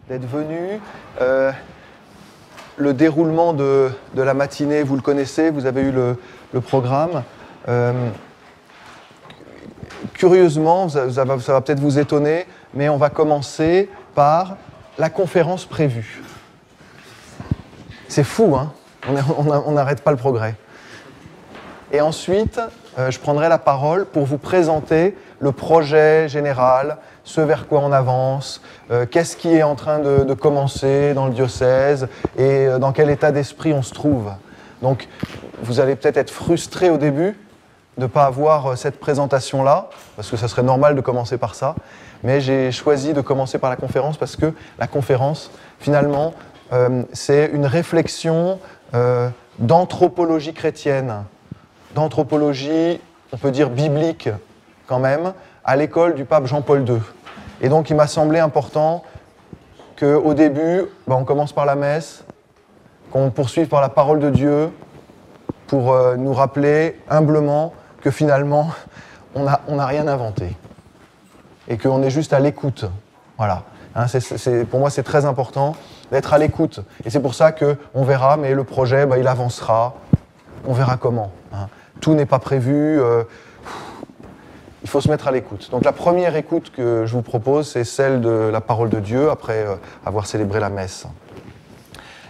d'être venus. Le déroulement de la matinée, vous le connaissez, vous avez eu le programme. Curieusement, ça va peut-être vous étonner, mais on va commencer par la conférence prévue. C'est fou, hein? On n'arrête pas le progrès. Et ensuite, je prendrai la parole pour vous présenter le projet général, ce vers quoi on avance, qu'est-ce qui est en train de commencer dans le diocèse et dans quel état d'esprit on se trouve. Donc, vous allez peut-être être frustré au début de ne pas avoir cette présentation-là, parce que ça serait normal de commencer par ça, mais j'ai choisi de commencer par la conférence parce que la conférence, finalement, c'est une réflexion d'anthropologie chrétienne, d'anthropologie, on peut dire biblique quand même, à l'école du pape Jean-Paul II. Et donc il m'a semblé important qu'au début, on commence par la messe, qu'on poursuive par la parole de Dieu, pour nous rappeler humblement que finalement, on n'a rien inventé. Et qu'on est juste à l'écoute. Voilà. Hein, pour moi, c'est très important d'être à l'écoute. Et c'est pour ça qu'on verra, mais le projet, il avancera. On verra comment. Hein. Tout n'est pas prévu. Il faut se mettre à l'écoute. Donc la première écoute que je vous propose, c'est celle de la parole de Dieu, après avoir célébré la messe.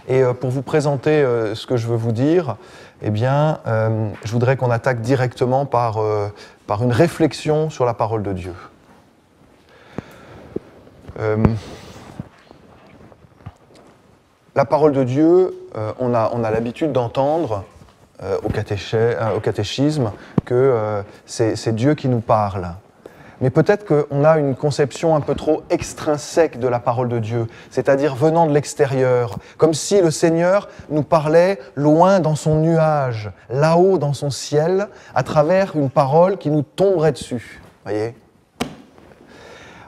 Et pour vous présenter ce que je veux vous dire, eh bien, je voudrais qu'on attaque directement par une réflexion sur la parole de Dieu. La parole de Dieu, on a l'habitude d'entendre au catéchisme que c'est Dieu qui nous parle. Mais peut-être qu'on a une conception un peu trop extrinsèque de la parole de Dieu, c'est-à-dire venant de l'extérieur, comme si le Seigneur nous parlait loin dans son nuage, là-haut dans son ciel, à travers une parole qui nous tomberait dessus. Voyez ?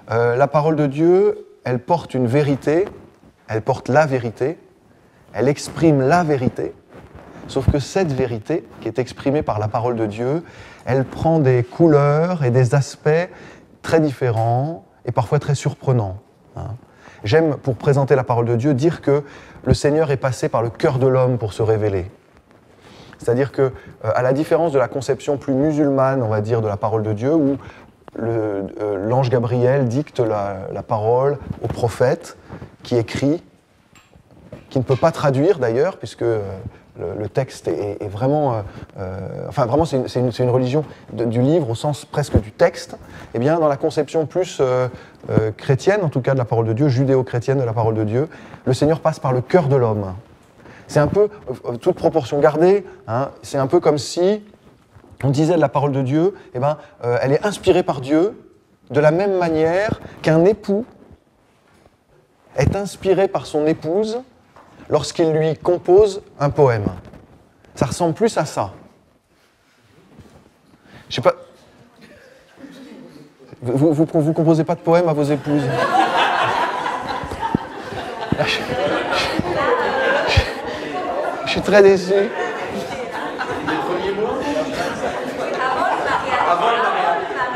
La parole de Dieu, elle porte une vérité, elle porte la vérité, elle exprime la vérité, sauf que cette vérité, qui est exprimée par la parole de Dieu, elle prend des couleurs et des aspects très différents et parfois très surprenants. J'aime, pour présenter la parole de Dieu, dire que le Seigneur est passé par le cœur de l'homme pour se révéler. C'est-à-dire que, à la différence de la conception plus musulmane, on va dire, de la parole de Dieu, où l'ange Gabriel dicte la parole au prophète qui écrit, qui ne peut pas traduire d'ailleurs, puisque le texte est vraiment... vraiment, c'est une religion du livre au sens presque du texte. Eh bien, dans la conception plus chrétienne, en tout cas de la parole de Dieu, judéo-chrétienne de la parole de Dieu, le Seigneur passe par le cœur de l'homme. C'est un peu, toute proportion gardée, c'est un peu comme si on disait de la parole de Dieu, elle est inspirée par Dieu de la même manière qu'un époux est inspiré par son épouse lorsqu'il lui compose un poème. Ça ressemble plus à ça. Je sais pas... Vous composez pas de poèmes à vos épouses? Je suis très déçu.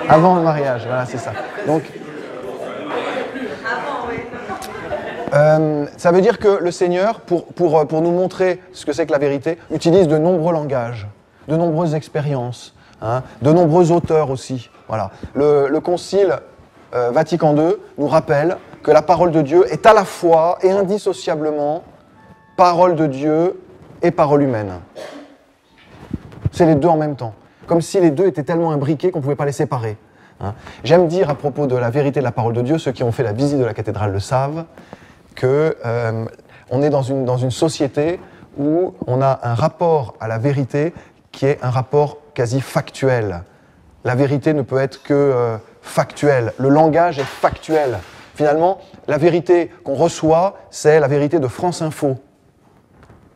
Avant le mariage, voilà, c'est ça. Donc, ça veut dire que le Seigneur, pour nous montrer ce que c'est que la vérité, utilise de nombreux langages, de nombreuses expériences, de nombreux auteurs aussi. Voilà. Le Concile Vatican II nous rappelle que la parole de Dieu est à la fois et indissociablement parole de Dieu et parole humaine. C'est les deux en même temps. Comme si les deux étaient tellement imbriqués qu'on ne pouvait pas les séparer. J'aime dire à propos de la vérité de la parole de Dieu, ceux qui ont fait la visite de la cathédrale le savent, qu'on est dans une société où on a un rapport à la vérité qui est un rapport quasi factuel. La vérité ne peut être que factuelle. Le langage est factuel. Finalement, la vérité qu'on reçoit, c'est la vérité de France Info.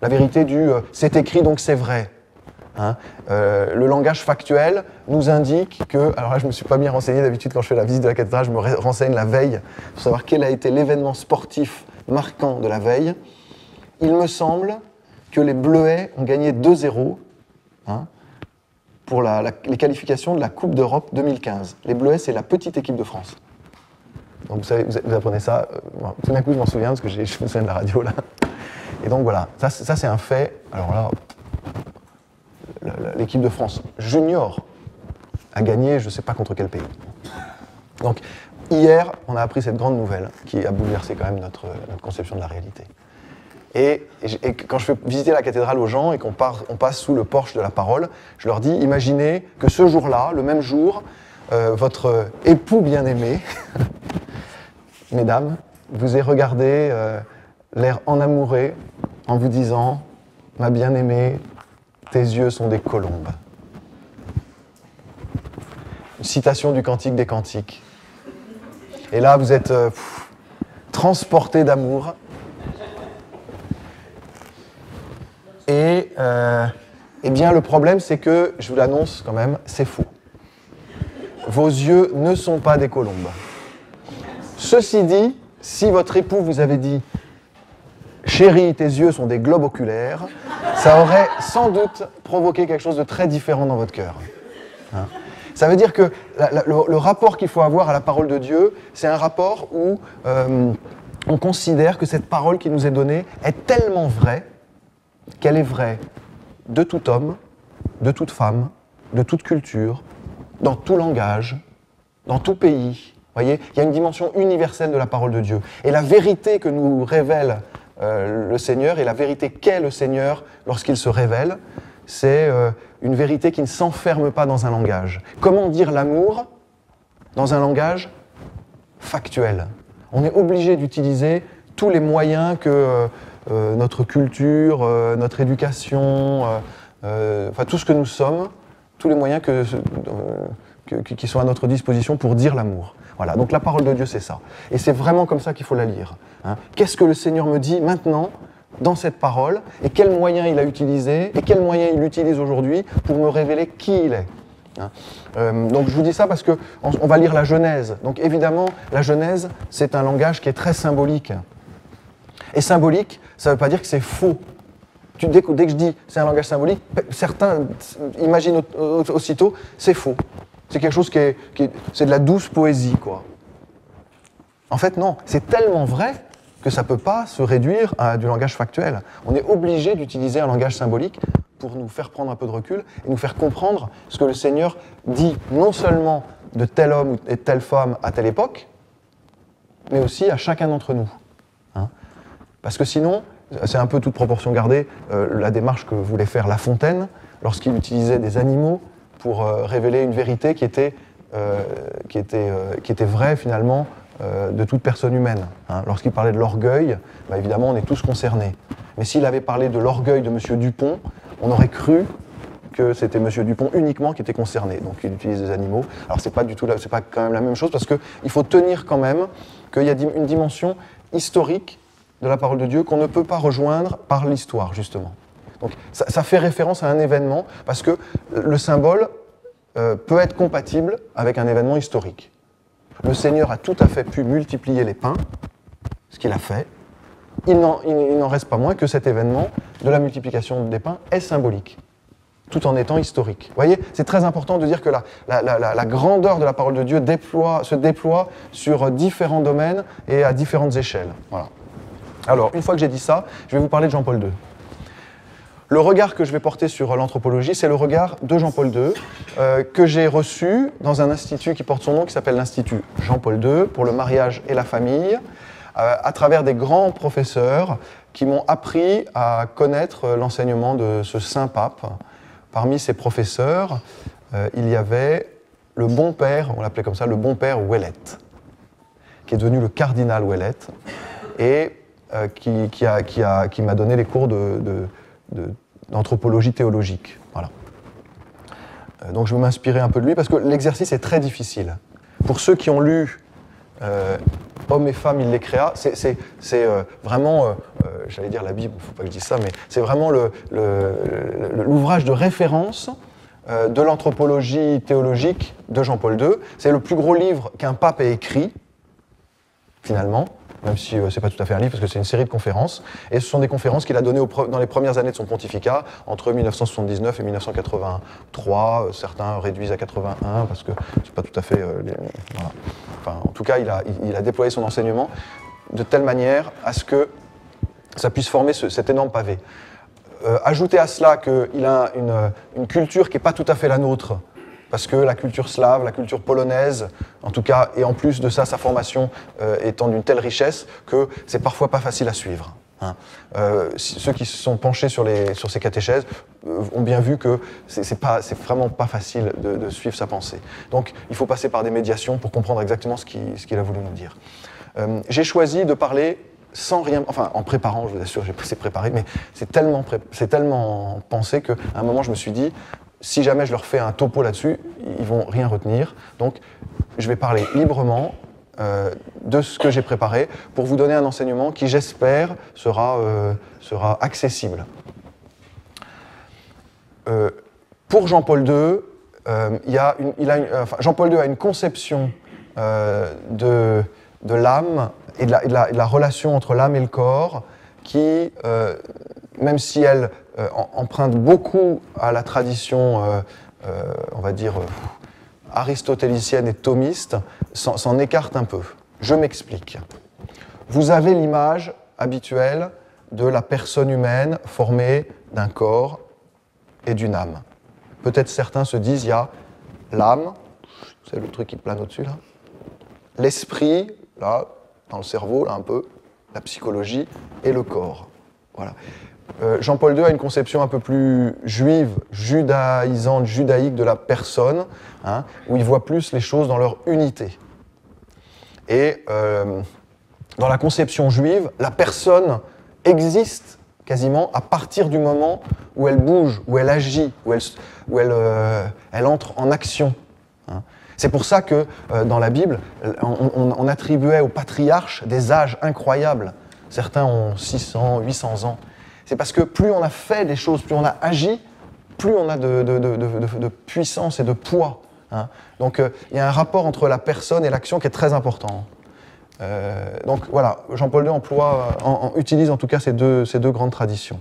La vérité du « c'est écrit donc c'est vrai ». Le langage factuel nous indique que, alors là je ne me suis pas bien renseigné, d'habitude quand je fais la visite de la cathédrale, je me renseigne la veille pour savoir quel a été l'événement sportif marquant de la veille. Il me semble que les Bleuets ont gagné 2-0 pour les qualifications de la Coupe d'Europe 2015. Les Bleuets, c'est la petite équipe de France. Donc vous savez, vous apprenez ça, bon, tout d'un coup je m'en souviens parce que je me souviens de la radio là. Et donc voilà, ça c'est un fait. Alors là, l'équipe de France junior a gagné, je ne sais pas contre quel pays. Donc hier, on a appris cette grande nouvelle qui a bouleversé quand même notre conception de la réalité. Et quand je fais visiter la cathédrale aux gens et qu'on passe sous le porche de la parole, je leur dis, imaginez que ce jour-là, le même jour, votre époux bien-aimé, mesdames, vous ait regardé l'air enamouré en vous disant « Ma bien-aimée, tes yeux sont des colombes ». Une citation du Cantique des Cantiques. Et là, vous êtes transporté d'amour. Et eh bien, le problème, c'est que, je vous l'annonce quand même, c'est faux. Vos yeux ne sont pas des colombes. Ceci dit, si votre époux vous avait dit « Chérie, tes yeux sont des globes oculaires », ça aurait sans doute provoqué quelque chose de très différent dans votre cœur. Hein ? Ça veut dire que le rapport qu'il faut avoir à la parole de Dieu, c'est un rapport où on considère que cette parole qui nous est donnée est tellement vraie qu'elle est vraie de tout homme, de toute femme, de toute culture, dans tout langage, dans tout pays. Vous voyez, il y a une dimension universelle de la parole de Dieu. Et la vérité que nous révèle le Seigneur, et la vérité qu'est le Seigneur lorsqu'il se révèle, c'est une vérité qui ne s'enferme pas dans un langage. Comment dire l'amour dans un langage factuel? On est obligé d'utiliser tous les moyens que notre culture, notre éducation, enfin tout ce que nous sommes, tous les moyens qui sont à notre disposition pour dire l'amour. Voilà, donc la parole de Dieu, c'est ça. Et c'est vraiment comme ça qu'il faut la lire. Hein. Qu'est-ce que le Seigneur me dit maintenant dans cette parole, et quels moyens il a utilisés, et quels moyens il utilise aujourd'hui pour me révéler qui il est. Hein. Donc je vous dis ça parce qu'on va lire la Genèse. Donc évidemment, la Genèse, c'est un langage qui est très symbolique. Et symbolique, ça ne veut pas dire que c'est faux. Dès que je dis c'est un langage symbolique, certains imaginent aussitôt c'est faux. C'est quelque chose c'est de la douce poésie, quoi. En fait, non, c'est tellement vrai que ça ne peut pas se réduire à du langage factuel. On est obligé d'utiliser un langage symbolique pour nous faire prendre un peu de recul et nous faire comprendre ce que le Seigneur dit non seulement de tel homme et de telle femme à telle époque, mais aussi à chacun d'entre nous. Hein ? Parce que sinon, c'est un peu toute proportion gardée, la démarche que voulait faire La Fontaine lorsqu'il utilisait des animaux pour révéler une vérité qui était vraie finalement de toute personne humaine. Hein. Lorsqu'il parlait de l'orgueil, bah, évidemment on est tous concernés. Mais s'il avait parlé de l'orgueil de M. Dupont, on aurait cru que c'était M. Dupont uniquement qui était concerné. Donc il utilise des animaux. Alors c'est pas quand même la même chose parce qu'il faut tenir quand même qu'il y a une dimension historique de la parole de Dieu qu'on ne peut pas rejoindre par l'histoire, justement. Donc ça fait référence à un événement, parce que le symbole peut être compatible avec un événement historique. Le Seigneur a tout à fait pu multiplier les pains, ce qu'il a fait. Il n'en reste pas moins que cet événement de la multiplication des pains est symbolique, tout en étant historique. Vous voyez, c'est très important de dire que la grandeur de la parole de Dieu se déploie sur différents domaines et à différentes échelles. Voilà. Alors, une fois que j'ai dit ça, je vais vous parler de Jean-Paul II. Le regard que je vais porter sur l'anthropologie, c'est le regard de Jean-Paul II, que j'ai reçu dans un institut qui porte son nom, qui s'appelle l'Institut Jean-Paul II, pour le mariage et la famille, à travers des grands professeurs qui m'ont appris à connaître l'enseignement de ce saint pape. Parmi ces professeurs, il y avait le bon père, on l'appelait comme ça, le bon père Ouellette, qui est devenu le cardinal Ouellette, et qui m'a donné les cours d'anthropologie théologique. Voilà. Donc je vais m'inspirer un peu de lui, parce que l'exercice est très difficile. Pour ceux qui ont lu Hommes et femmes, il les créa, c'est vraiment, j'allais dire la Bible, il ne faut pas que je dise ça, mais c'est vraiment l'ouvrage de référence de l'anthropologie théologique de Jean-Paul II. C'est le plus gros livre qu'un pape ait écrit, finalement. même si ce n'est pas tout à fait un livre, parce que c'est une série de conférences. Et ce sont des conférences qu'il a données dans les premières années de son pontificat, entre 1979 et 1983. Certains réduisent à 81, parce que c'est pas tout à fait... voilà. Enfin, en tout cas, il a déployé son enseignement de telle manière à ce que ça puisse former cet énorme pavé. Ajoutez à cela qu'il a une culture qui n'est pas tout à fait la nôtre, parce que la culture slave, la culture polonaise, en tout cas, et en plus de ça, sa formation étant d'une telle richesse que c'est parfois pas facile à suivre. Hein. Ceux qui se sont penchés sur ces catéchèses ont bien vu que c'est vraiment pas facile de suivre sa pensée. Donc il faut passer par des médiations pour comprendre exactement ce qu'il a voulu nous dire. J'ai choisi de parler sans rien, enfin en préparant, je vous assure, j'ai pas préparé, mais c'est tellement pensé qu'à un moment je me suis dit, si jamais je leur fais un topo là-dessus, ils vont rien retenir. Donc je vais parler librement de ce que j'ai préparé pour vous donner un enseignement qui, j'espère, sera accessible. Pour Jean-Paul II, Jean-Paul II a une conception de l'âme et de la relation entre l'âme et le corps qui, même si elle emprunte beaucoup à la tradition, on va dire, aristotélicienne et thomiste, s'en écarte un peu. Je m'explique. Vous avez l'image habituelle de la personne humaine formée d'un corps et d'une âme. Peut-être certains se disent, il y a l'âme, c'est le truc qui plane au-dessus là, l'esprit, là, dans le cerveau, là un peu, la psychologie, et le corps. Voilà. Jean-Paul II a une conception un peu plus juive, judaïsante, judaïque de la personne, hein, où il voit plus les choses dans leur unité. Et dans la conception juive, la personne existe quasiment à partir du moment où elle bouge, où elle agit, où elle entre en action. Hein. C'est pour ça que dans la Bible, on attribuait aux patriarches des âges incroyables. Certains ont 600, 800 ans. C'est parce que plus on a fait des choses, plus on a agi, plus on a de puissance et de poids. Hein. Donc il y a un rapport entre la personne et l'action qui est très important. Donc voilà, Jean-Paul II utilise en tout cas ces deux grandes traditions.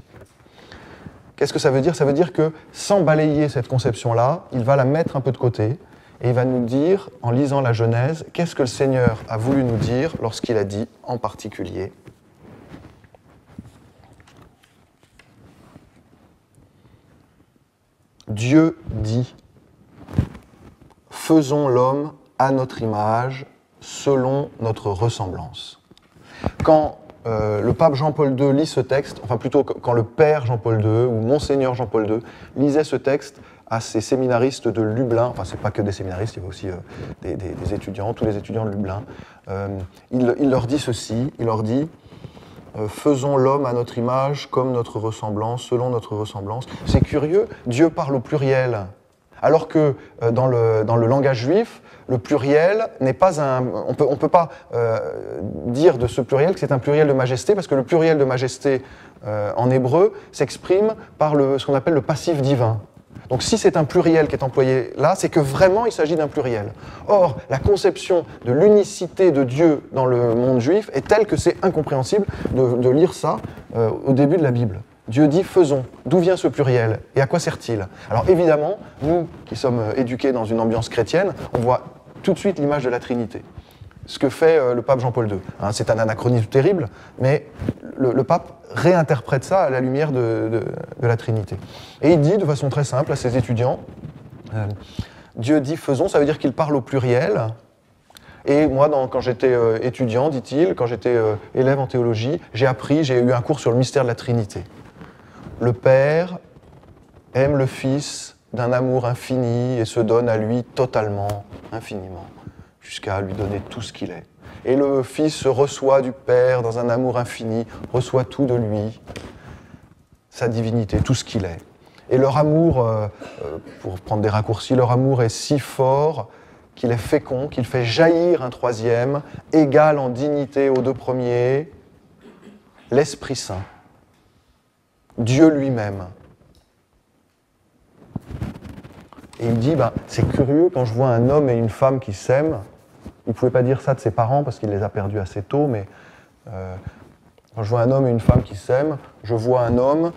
Qu'est-ce que ça veut dire ? Ça veut dire que sans balayer cette conception-là, il va la mettre un peu de côté et il va nous dire, en lisant la Genèse, qu'est-ce que le Seigneur a voulu nous dire lorsqu'il a dit, en particulier, Dieu dit, faisons l'homme à notre image, selon notre ressemblance. Quand le pape Jean-Paul II lit ce texte, enfin plutôt quand le père Jean-Paul II ou Monseigneur Jean-Paul II lisait ce texte à ces séminaristes de Lublin, enfin c'est pas que des séminaristes, il y avait aussi des étudiants, tous les étudiants de Lublin, il leur dit ceci, il leur dit faisons l'homme à notre image comme notre ressemblance, selon notre ressemblance. C'est curieux, Dieu parle au pluriel, alors que dans le langage juif, le pluriel n'est pas un... On peut pas dire de ce pluriel que c'est un pluriel de majesté, parce que le pluriel de majesté en hébreu s'exprime par ce qu'on appelle le passif divin. Donc si c'est un pluriel qui est employé là, c'est que vraiment il s'agit d'un pluriel. Or, la conception de l'unicité de Dieu dans le monde juif est telle que c'est incompréhensible de lire ça au début de la Bible. Dieu dit « faisons ». D'où vient ce pluriel et à quoi sert-il ? Alors évidemment, nous qui sommes éduqués dans une ambiance chrétienne, on voit tout de suite l'image de la Trinité. Ce que fait le pape Jean-Paul II. Hein, c'est un anachronisme terrible, mais le pape réinterprète ça à la lumière de la Trinité. Et il dit de façon très simple à ses étudiants, Dieu dit « faisons », ça veut dire qu'il parle au pluriel. Et moi, quand j'étais étudiant, dit-il, quand j'étais élève en théologie, j'ai eu un cours sur le mystère de la Trinité. Le Père aime le Fils d'un amour infini et se donne à lui totalement, infiniment, jusqu'à lui donner tout ce qu'il est. Et le Fils se reçoit du Père dans un amour infini, reçoit tout de lui, sa divinité, tout ce qu'il est. Et leur amour, pour prendre des raccourcis, leur amour est si fort qu'il est fécond, qu'il fait jaillir un troisième, égal en dignité aux deux premiers, l'Esprit Saint, Dieu lui-même. Et il dit, c'est curieux, quand je vois un homme et une femme qui s'aiment, il ne pouvait pas dire ça de ses parents parce qu'il les a perdus assez tôt, mais Quand je vois un homme et une femme qui s'aiment, je vois un homme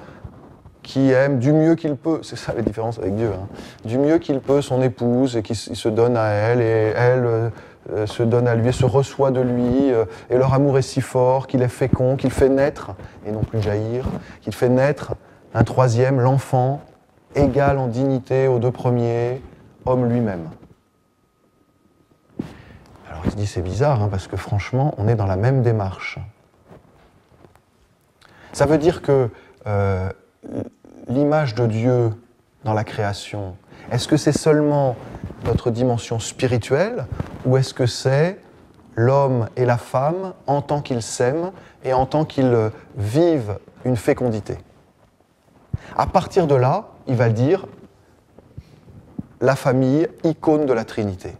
qui aime du mieux qu'il peut, c'est ça la différence avec Dieu, hein, du mieux qu'il peut son épouse et qui se donne à elle et elle se donne à lui et se reçoit de lui et leur amour est si fort qu'il est fécond, qu'il fait naître, et non plus jaillir, qu'il fait naître un troisième, l'enfant, égal en dignité aux deux premiers, homme lui-même. Alors il se dit c'est bizarre, hein, parce que franchement on est dans la même démarche. Ça veut dire que l'image de Dieu dans la création, est-ce que c'est seulement notre dimension spirituelle ou est-ce que c'est l'homme et la femme en tant qu'ils s'aiment et en tant qu'ils vivent une fécondité? À partir de là, il va dire la famille, icône de la Trinité.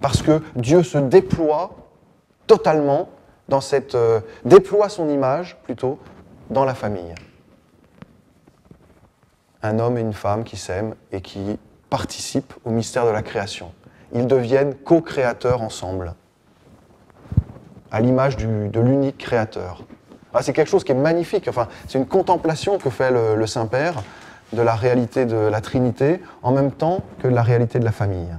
Parce que Dieu se déploie totalement dans cette déploie son image plutôt dans la famille. Un homme et une femme qui s'aiment et qui participent au mystère de la création. Ils deviennent co-créateurs ensemble, à l'image de l'unique créateur. Ah, c'est quelque chose qui est magnifique. Enfin, c'est une contemplation que fait le Saint-Père de la réalité de la Trinité, en même temps que de la réalité de la famille.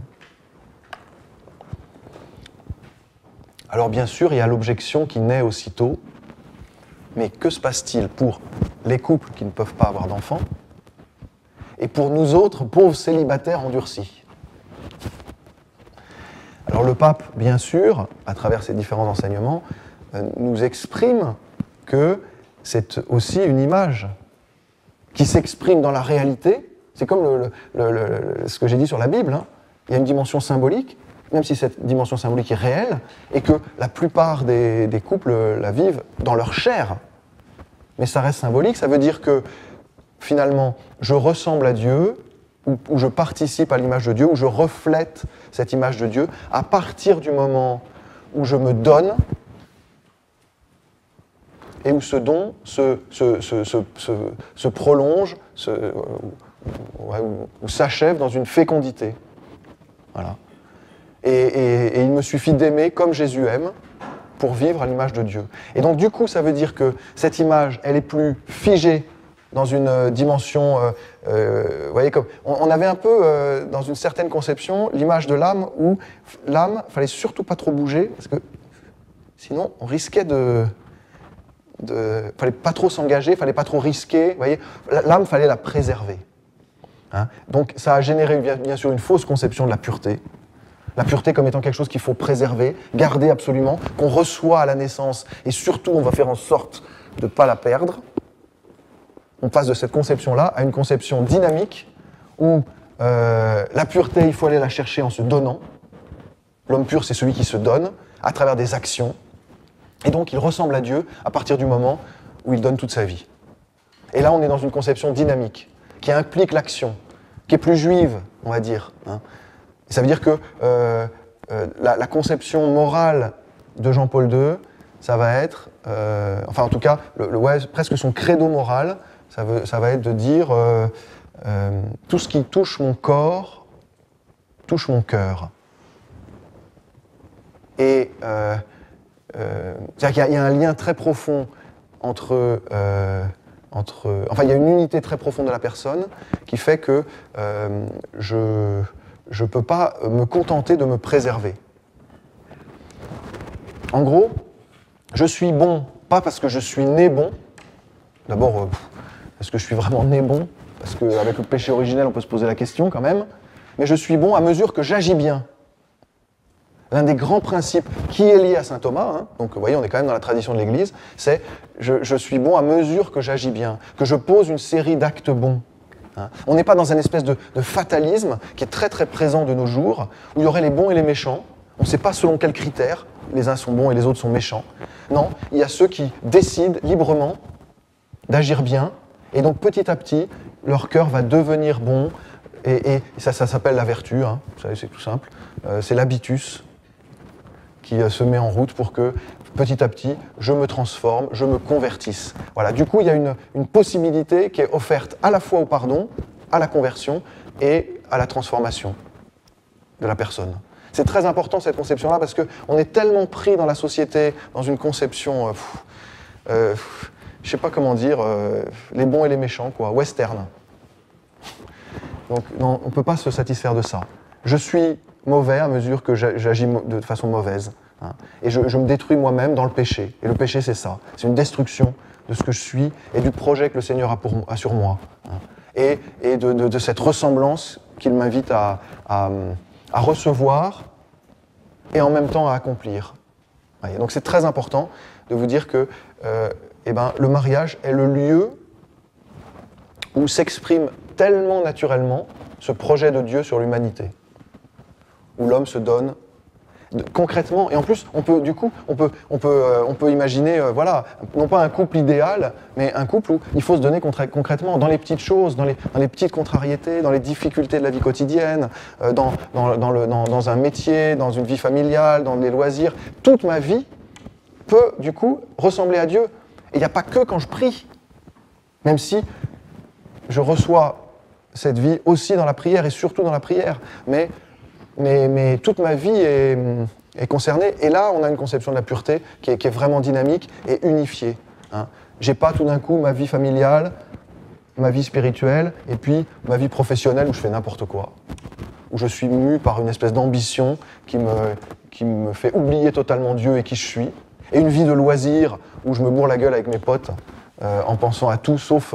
Alors bien sûr, il y a l'objection qui naît aussitôt, mais que se passe-t-il pour les couples qui ne peuvent pas avoir d'enfants et pour nous autres, pauvres célibataires endurcis? Alors le pape, bien sûr, à travers ses différents enseignements, nous exprime que c'est aussi une image qui s'exprime dans la réalité. C'est comme ce que j'ai dit sur la Bible, hein. Il y a une dimension symbolique, même si cette dimension symbolique est réelle, et que la plupart des couples la vivent dans leur chair. Mais ça reste symbolique, ça veut dire que finalement, je ressemble à Dieu, ou je participe à l'image de Dieu, ou je reflète cette image de Dieu, à partir du moment où je me donne, et où ce don se prolonge, ou s'achève dans une fécondité. Voilà. Et il me suffit d'aimer comme Jésus aime pour vivre à l'image de Dieu. Et donc du coup, ça veut dire que cette image, elle est plus figée dans une dimension, vous voyez, comme on avait un peu, dans une certaine conception, l'image de l'âme où l'âme, il fallait surtout pas trop bouger, parce que sinon on risquait fallait pas trop s'engager, fallait pas trop risquer, vous voyez, l'âme, fallait la préserver. Hein. Donc ça a généré bien sûr une fausse conception de la pureté. La pureté comme étant quelque chose qu'il faut préserver, garder absolument, qu'on reçoit à la naissance, et surtout on va faire en sorte de ne pas la perdre. On passe de cette conception-là à une conception dynamique, où la pureté, il faut aller la chercher en se donnant. L'homme pur, c'est celui qui se donne, à travers des actions, et donc il ressemble à Dieu à partir du moment où il donne toute sa vie. Et là, on est dans une conception dynamique, qui implique l'action, qui est plus juive, on va dire, hein. Ça veut dire que la conception morale de Jean-Paul II, ça va être, enfin en tout cas, presque son credo moral, ça va être de dire tout ce qui touche mon corps, touche mon cœur. Et c'est-à-dire qu'il y a un lien très profond entre enfin, il y a une unité très profonde de la personne qui fait que je ne peux pas me contenter de me préserver. En gros, je suis bon, pas parce que je suis né bon. D'abord, est-ce que je suis vraiment né bon? Parce qu'avec le péché originel, on peut se poser la question quand même. Mais je suis bon à mesure que j'agis bien. L'un des grands principes qui est lié à saint Thomas, hein, donc vous voyez, on est quand même dans la tradition de l'Église, c'est je suis bon à mesure que j'agis bien, que je pose une série d'actes bons. Hein. On n'est pas dans une espèce de fatalisme qui est très très présent de nos jours, où il y aurait les bons et les méchants. On ne sait pas selon quels critères les uns sont bons et les autres sont méchants. Non, il y a ceux qui décident librement d'agir bien, et donc petit à petit, leur cœur va devenir bon, et ça s'appelle la vertu, hein. Vous savez, c'est tout simple. C'est l'habitus qui se met en route pour que petit à petit, je me transforme, je me convertisse. Voilà. Du coup, il y a une possibilité qui est offerte à la fois au pardon, à la conversion et à la transformation de la personne. C'est très important cette conception-là parce qu'on est tellement pris dans la société, dans une conception, je ne sais pas comment dire, les bons et les méchants, quoi, western. Donc non, on ne peut pas se satisfaire de ça. Je suis mauvais à mesure que j'agis de façon mauvaise. Hein, et je me détruis moi-même dans le péché. Et le péché, c'est ça. C'est une destruction de ce que je suis et du projet que le Seigneur a sur moi. Hein, et de cette ressemblance qu'il m'invite à recevoir et en même temps à accomplir. Et donc c'est très important de vous dire que le mariage est le lieu où s'exprime tellement naturellement ce projet de Dieu sur l'humanité, où l'homme se donne concrètement, et en plus on peut imaginer, non pas un couple idéal, mais un couple où il faut se donner concrètement dans les petites choses, dans les petites contrariétés, dans les difficultés de la vie quotidienne, dans un métier, dans une vie familiale, dans les loisirs. Toute ma vie peut du coup ressembler à Dieu. Et il n'y a pas que quand je prie, même si je reçois cette vie aussi dans la prière et surtout dans la prière, mais toute ma vie est concernée. Et là, on a une conception de la pureté qui est vraiment dynamique et unifiée. Hein. J'ai pas tout d'un coup ma vie familiale, ma vie spirituelle, et puis ma vie professionnelle où je fais n'importe quoi, où je suis mu par une espèce d'ambition qui me fait oublier totalement Dieu et qui je suis, et une vie de loisirs où je me bourre la gueule avec mes potes, en pensant à tout sauf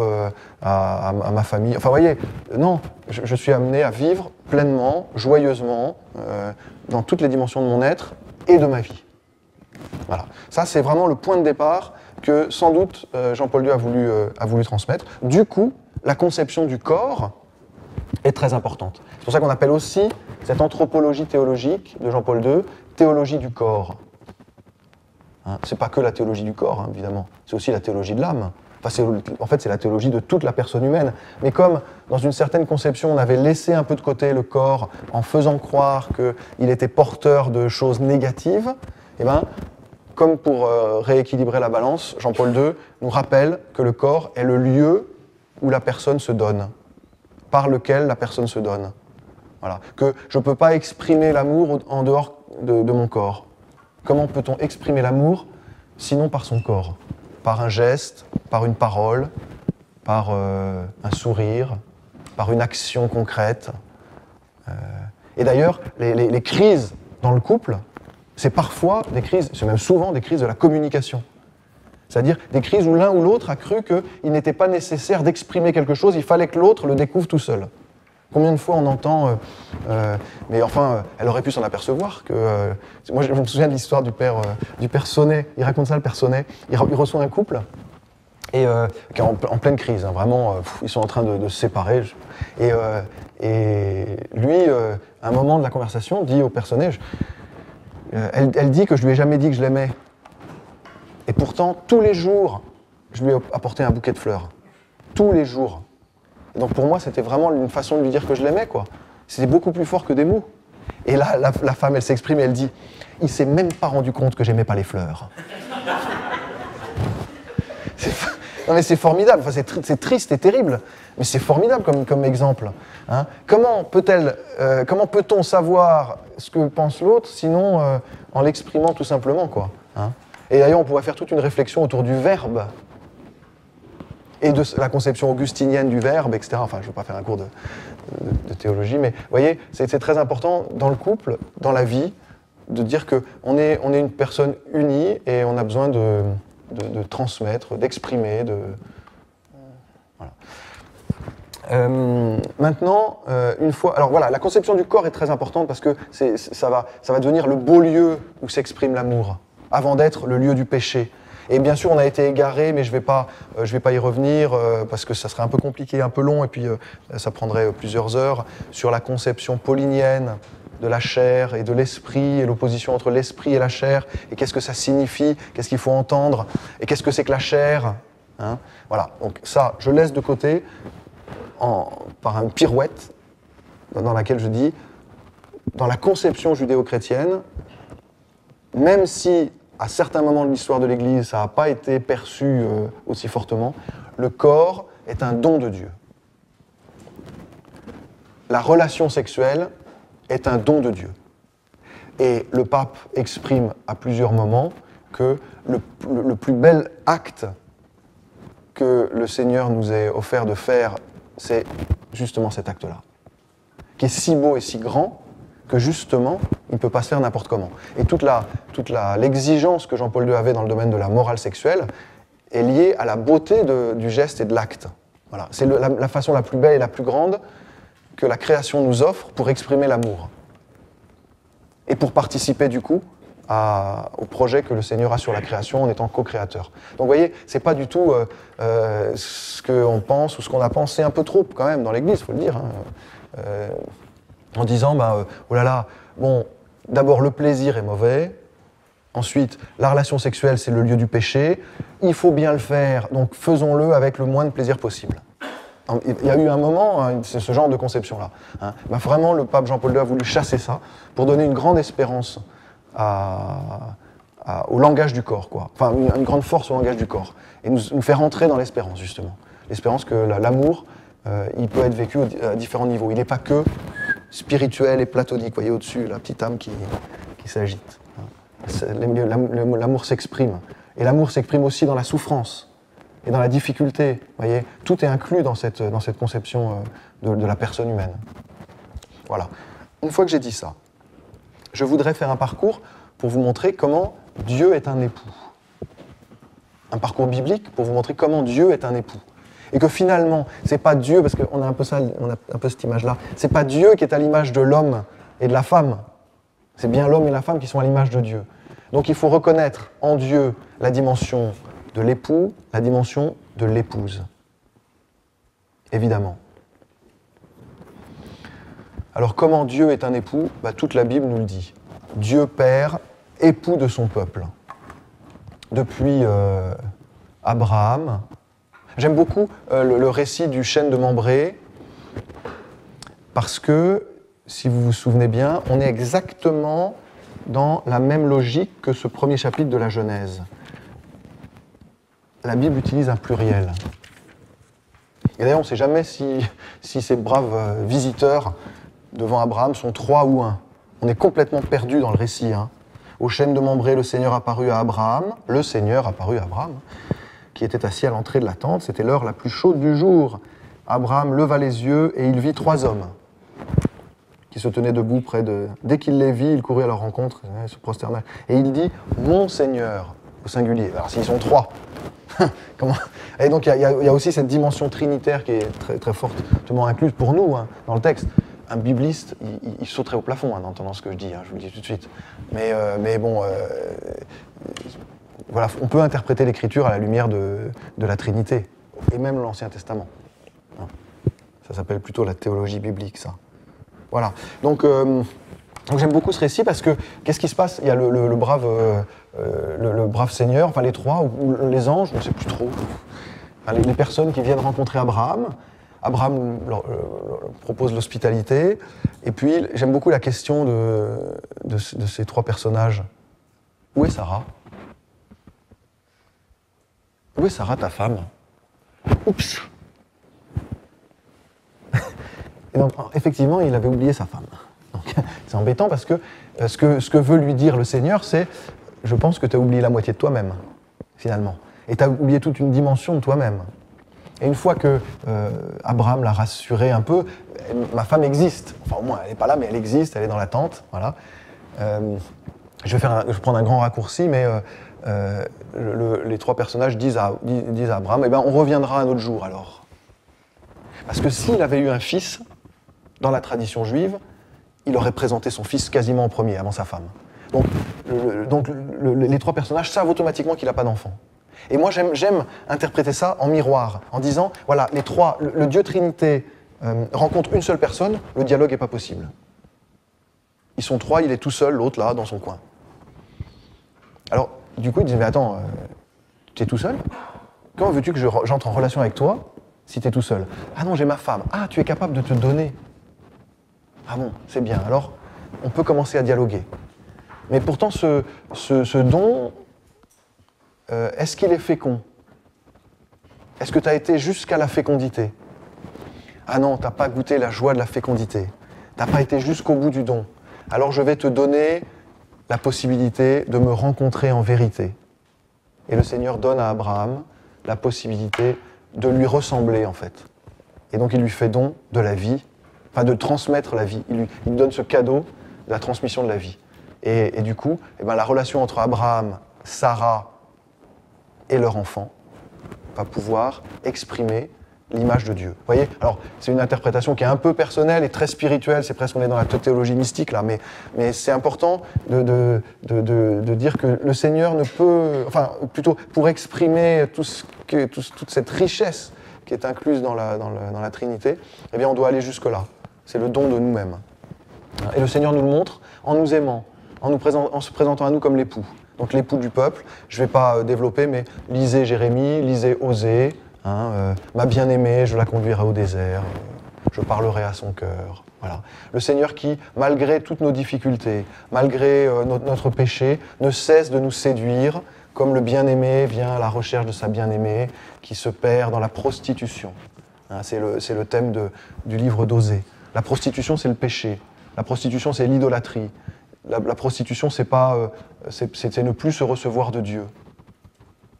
à ma famille. Enfin, vous voyez, non, je suis amené à vivre pleinement, joyeusement, dans toutes les dimensions de mon être et de ma vie. Voilà. Ça, c'est vraiment le point de départ que, sans doute, Jean-Paul II a voulu transmettre. Du coup, la conception du corps est très importante. C'est pour ça qu'on appelle aussi cette anthropologie théologique de Jean-Paul II, théologie du corps. Hein, c'est pas que la théologie du corps, hein, évidemment, c'est aussi la théologie de l'âme. Enfin, en fait, c'est la théologie de toute la personne humaine. Mais comme, dans une certaine conception, on avait laissé un peu de côté le corps en faisant croire qu'il était porteur de choses négatives, eh ben, comme pour rééquilibrer la balance, Jean-Paul II nous rappelle que le corps est le lieu où la personne se donne, par lequel la personne se donne. Voilà. Que je ne peux pas exprimer l'amour en dehors de mon corps. Comment peut-on exprimer l'amour sinon par son corps ? Par un geste, par une parole, par un sourire, par une action concrète. Et d'ailleurs, les crises dans le couple, c'est parfois des crises, c'est même souvent des crises de la communication. C'est-à-dire des crises où l'un ou l'autre a cru qu'il n'était pas nécessaire d'exprimer quelque chose, il fallait que l'autre le découvre tout seul. Combien de fois on entend, mais enfin, elle aurait pu s'en apercevoir que... moi, je me souviens de l'histoire du père Sonnet, il raconte ça, le père Sonnet, il reçoit un couple, et, qui est en pleine crise, hein, vraiment, ils sont en train de se séparer, et lui, à un moment de la conversation, dit au père Sonnet, elle dit que je lui ai jamais dit que je l'aimais, et pourtant, tous les jours, je lui ai apporté un bouquet de fleurs, tous les jours. Et donc pour moi, c'était vraiment une façon de lui dire que je l'aimais, quoi. C'était beaucoup plus fort que des mots. Et là, la femme, elle s'exprime et elle dit « Il s'est même pas rendu compte que j'aimais pas les fleurs. » Non mais c'est formidable, enfin, c'est triste et terrible, mais c'est formidable comme exemple. Hein. Comment peut-on savoir ce que pense l'autre, sinon en l'exprimant tout simplement, quoi. Hein. Et d'ailleurs, on pourrait faire toute une réflexion autour du verbe, et de la conception augustinienne du verbe, etc. Enfin, je ne veux pas faire un cours de théologie, mais vous voyez, c'est très important dans le couple, dans la vie, de dire qu'on est une personne unie et on a besoin de transmettre, d'exprimer, voilà. Maintenant, une fois... Alors voilà, la conception du corps est très importante parce que ça va devenir le beau lieu où s'exprime l'amour, avant d'être le lieu du péché. Et bien sûr, on a été égaré, mais je vais pas y revenir parce que ça serait un peu compliqué, un peu long, et puis ça prendrait plusieurs heures, sur la conception paulinienne de la chair et de l'esprit, et l'opposition entre l'esprit et la chair, et qu'est-ce que ça signifie, qu'est-ce qu'il faut entendre, et qu'est-ce que c'est que la chair. Hein, voilà, donc ça, je laisse de côté par une pirouette dans laquelle je dis, dans la conception judéo-chrétienne, même si à certains moments de l'histoire de l'Église, ça n'a pas été perçu aussi fortement, le corps est un don de Dieu. La relation sexuelle est un don de Dieu. Et le pape exprime à plusieurs moments que le plus bel acte que le Seigneur nous ait offert de faire, c'est justement cet acte-là, qui est si beau et si grand que justement, il ne peut pas se faire n'importe comment. Et toute l'exigence que Jean-Paul II avait dans le domaine de la morale sexuelle est liée à la beauté du geste et de l'acte. Voilà. C'est la façon la plus belle et la plus grande que la création nous offre pour exprimer l'amour. Et pour participer du coup au projet que le Seigneur a sur la création en étant co-créateur. Donc vous voyez, ce n'est pas du tout ce qu'on pense ou ce qu'on a pensé un peu trop quand même dans l'Église, il faut le dire. Hein. En disant, oh là là, bon, d'abord le plaisir est mauvais, ensuite la relation sexuelle c'est le lieu du péché, il faut bien le faire, donc faisons-le avec le moins de plaisir possible. Il y a eu un moment, hein, c'est ce genre de conception-là. Hein. Vraiment, le pape Jean-Paul II a voulu chasser ça pour donner une grande espérance au langage du corps, quoi. Enfin une grande force au langage du corps, et nous faire entrer dans l'espérance, justement. L'espérance que l'amour, il peut être vécu à différents niveaux. Il n'est pas que spirituel et platonique, vous voyez au-dessus, la petite âme qui s'agite. L'amour s'exprime. Et l'amour s'exprime aussi dans la souffrance et dans la difficulté. Vous voyez, tout est inclus dans cette conception de la personne humaine. Voilà. Une fois que j'ai dit ça, je voudrais faire un parcours pour vous montrer comment Dieu est un époux. Un parcours biblique pour vous montrer comment Dieu est un époux. Et que finalement, c'est pas Dieu, parce qu'on a un peu ça, on a un peu cette image-là, c'est pas Dieu qui est à l'image de l'homme et de la femme. C'est bien l'homme et la femme qui sont à l'image de Dieu. Donc il faut reconnaître en Dieu la dimension de l'époux, la dimension de l'épouse. Évidemment. Alors comment Dieu est un époux ? Toute la Bible nous le dit. Dieu Père, époux de son peuple. Depuis Abraham. J'aime beaucoup le récit du chêne de Mambré, parce que, si vous vous souvenez bien, on est exactement dans la même logique que ce premier chapitre de la Genèse. La Bible utilise un pluriel. Et d'ailleurs, on ne sait jamais si ces braves visiteurs devant Abraham sont 3 ou 1. On est complètement perdu dans le récit. Hein. Au chêne de Mambré, le Seigneur apparut à Abraham, qui était assis à l'entrée de la tente. C'était l'heure la plus chaude du jour. Abraham leva les yeux et il vit 3 hommes qui se tenaient debout près de... Dès qu'il les vit, il courut à leur rencontre, se prosterna. Et il dit « Mon Seigneur », au singulier. Alors s'ils sont 3, comment... Et donc il y a aussi cette dimension trinitaire qui est très, très fortement incluse pour nous, hein, dans le texte. Un bibliste, il sauterait au plafond en entendant ce que je dis, hein, je vous le dis tout de suite. Mais bon... Voilà, on peut interpréter l'Écriture à la lumière de la Trinité, et même l'Ancien Testament. Ça s'appelle plutôt la théologie biblique, ça. Voilà. Donc j'aime beaucoup ce récit parce que, qu'est-ce qui se passe ? Il y a le brave Seigneur, enfin les 3, ou les anges, on ne sait plus trop. Enfin, les personnes qui viennent rencontrer Abraham. Abraham leur propose l'hospitalité. Et puis, j'aime beaucoup la question de ces 3 personnages. Où est Sarah ? Où est Sarah, ta femme ? Oups. Et donc, effectivement, il avait oublié sa femme. Donc, c'est embêtant parce que ce que veut lui dire le Seigneur, c'est « Je pense que tu as oublié la moitié de toi-même, finalement. Et tu as oublié toute une dimension de toi-même. » Et une fois que Abraham l'a rassuré un peu, ma femme existe. Enfin, au moins, elle n'est pas là, mais elle existe, elle est dans la tente. Voilà. Je vais prendre un grand raccourci, mais les 3 personnages disent à Abraham, on reviendra un autre jour alors. Parce que s'il avait eu un fils, dans la tradition juive, il aurait présenté son fils quasiment en premier, avant sa femme. Donc les 3 personnages savent automatiquement qu'il n'a pas d'enfant. Et moi, j'aime interpréter ça en miroir, en disant, voilà, les 3, le Dieu Trinité rencontre une seule personne, le dialogue n'est pas possible. Ils sont 3, il est tout seul, l'autre là, dans son coin. Alors, du coup, il disait, mais attends, tu es tout seul ? Comment veux-tu que j'entre en relation avec toi si tu es tout seul ? Ah non, j'ai ma femme. Ah, tu es capable de te donner. Ah bon, c'est bien. Alors, on peut commencer à dialoguer. Mais pourtant, ce don, est-ce qu'il est fécond ? Est-ce que tu as été jusqu'à la fécondité ? Ah non, tu n'as pas goûté la joie de la fécondité. Tu n'as pas été jusqu'au bout du don. Alors je vais te donner la possibilité de me rencontrer en vérité. Et le Seigneur donne à Abraham la possibilité de lui ressembler, en fait. Et donc il lui fait don de la vie, enfin de transmettre la vie. Il lui donne ce cadeau de la transmission de la vie. Et du coup, eh ben, la relation entre Abraham, Sarah et leur enfant va pouvoir exprimer l'image de Dieu. Vous voyez? Alors, c'est une interprétation qui est un peu personnelle et très spirituelle, c'est presque on est dans la théologie mystique là, mais c'est important de dire que le Seigneur ne peut, enfin plutôt pour exprimer toute cette richesse qui est incluse dans la Trinité, eh bien on doit aller jusque-là. C'est le don de nous-mêmes. Et le Seigneur nous le montre en nous aimant, en se présentant à nous comme l'époux. Donc l'époux du peuple, je ne vais pas développer, mais lisez Jérémie, lisez Osée, ma bien-aimée, je la conduirai au désert, je parlerai à son cœur. Voilà. Le Seigneur qui, malgré toutes nos difficultés, malgré notre péché, ne cesse de nous séduire, comme le bien-aimé vient à la recherche de sa bien-aimée, qui se perd dans la prostitution. C'est le thème du livre d'Osée. La prostitution, c'est le péché. La prostitution, c'est l'idolâtrie. La prostitution, c'est ne plus se recevoir de Dieu.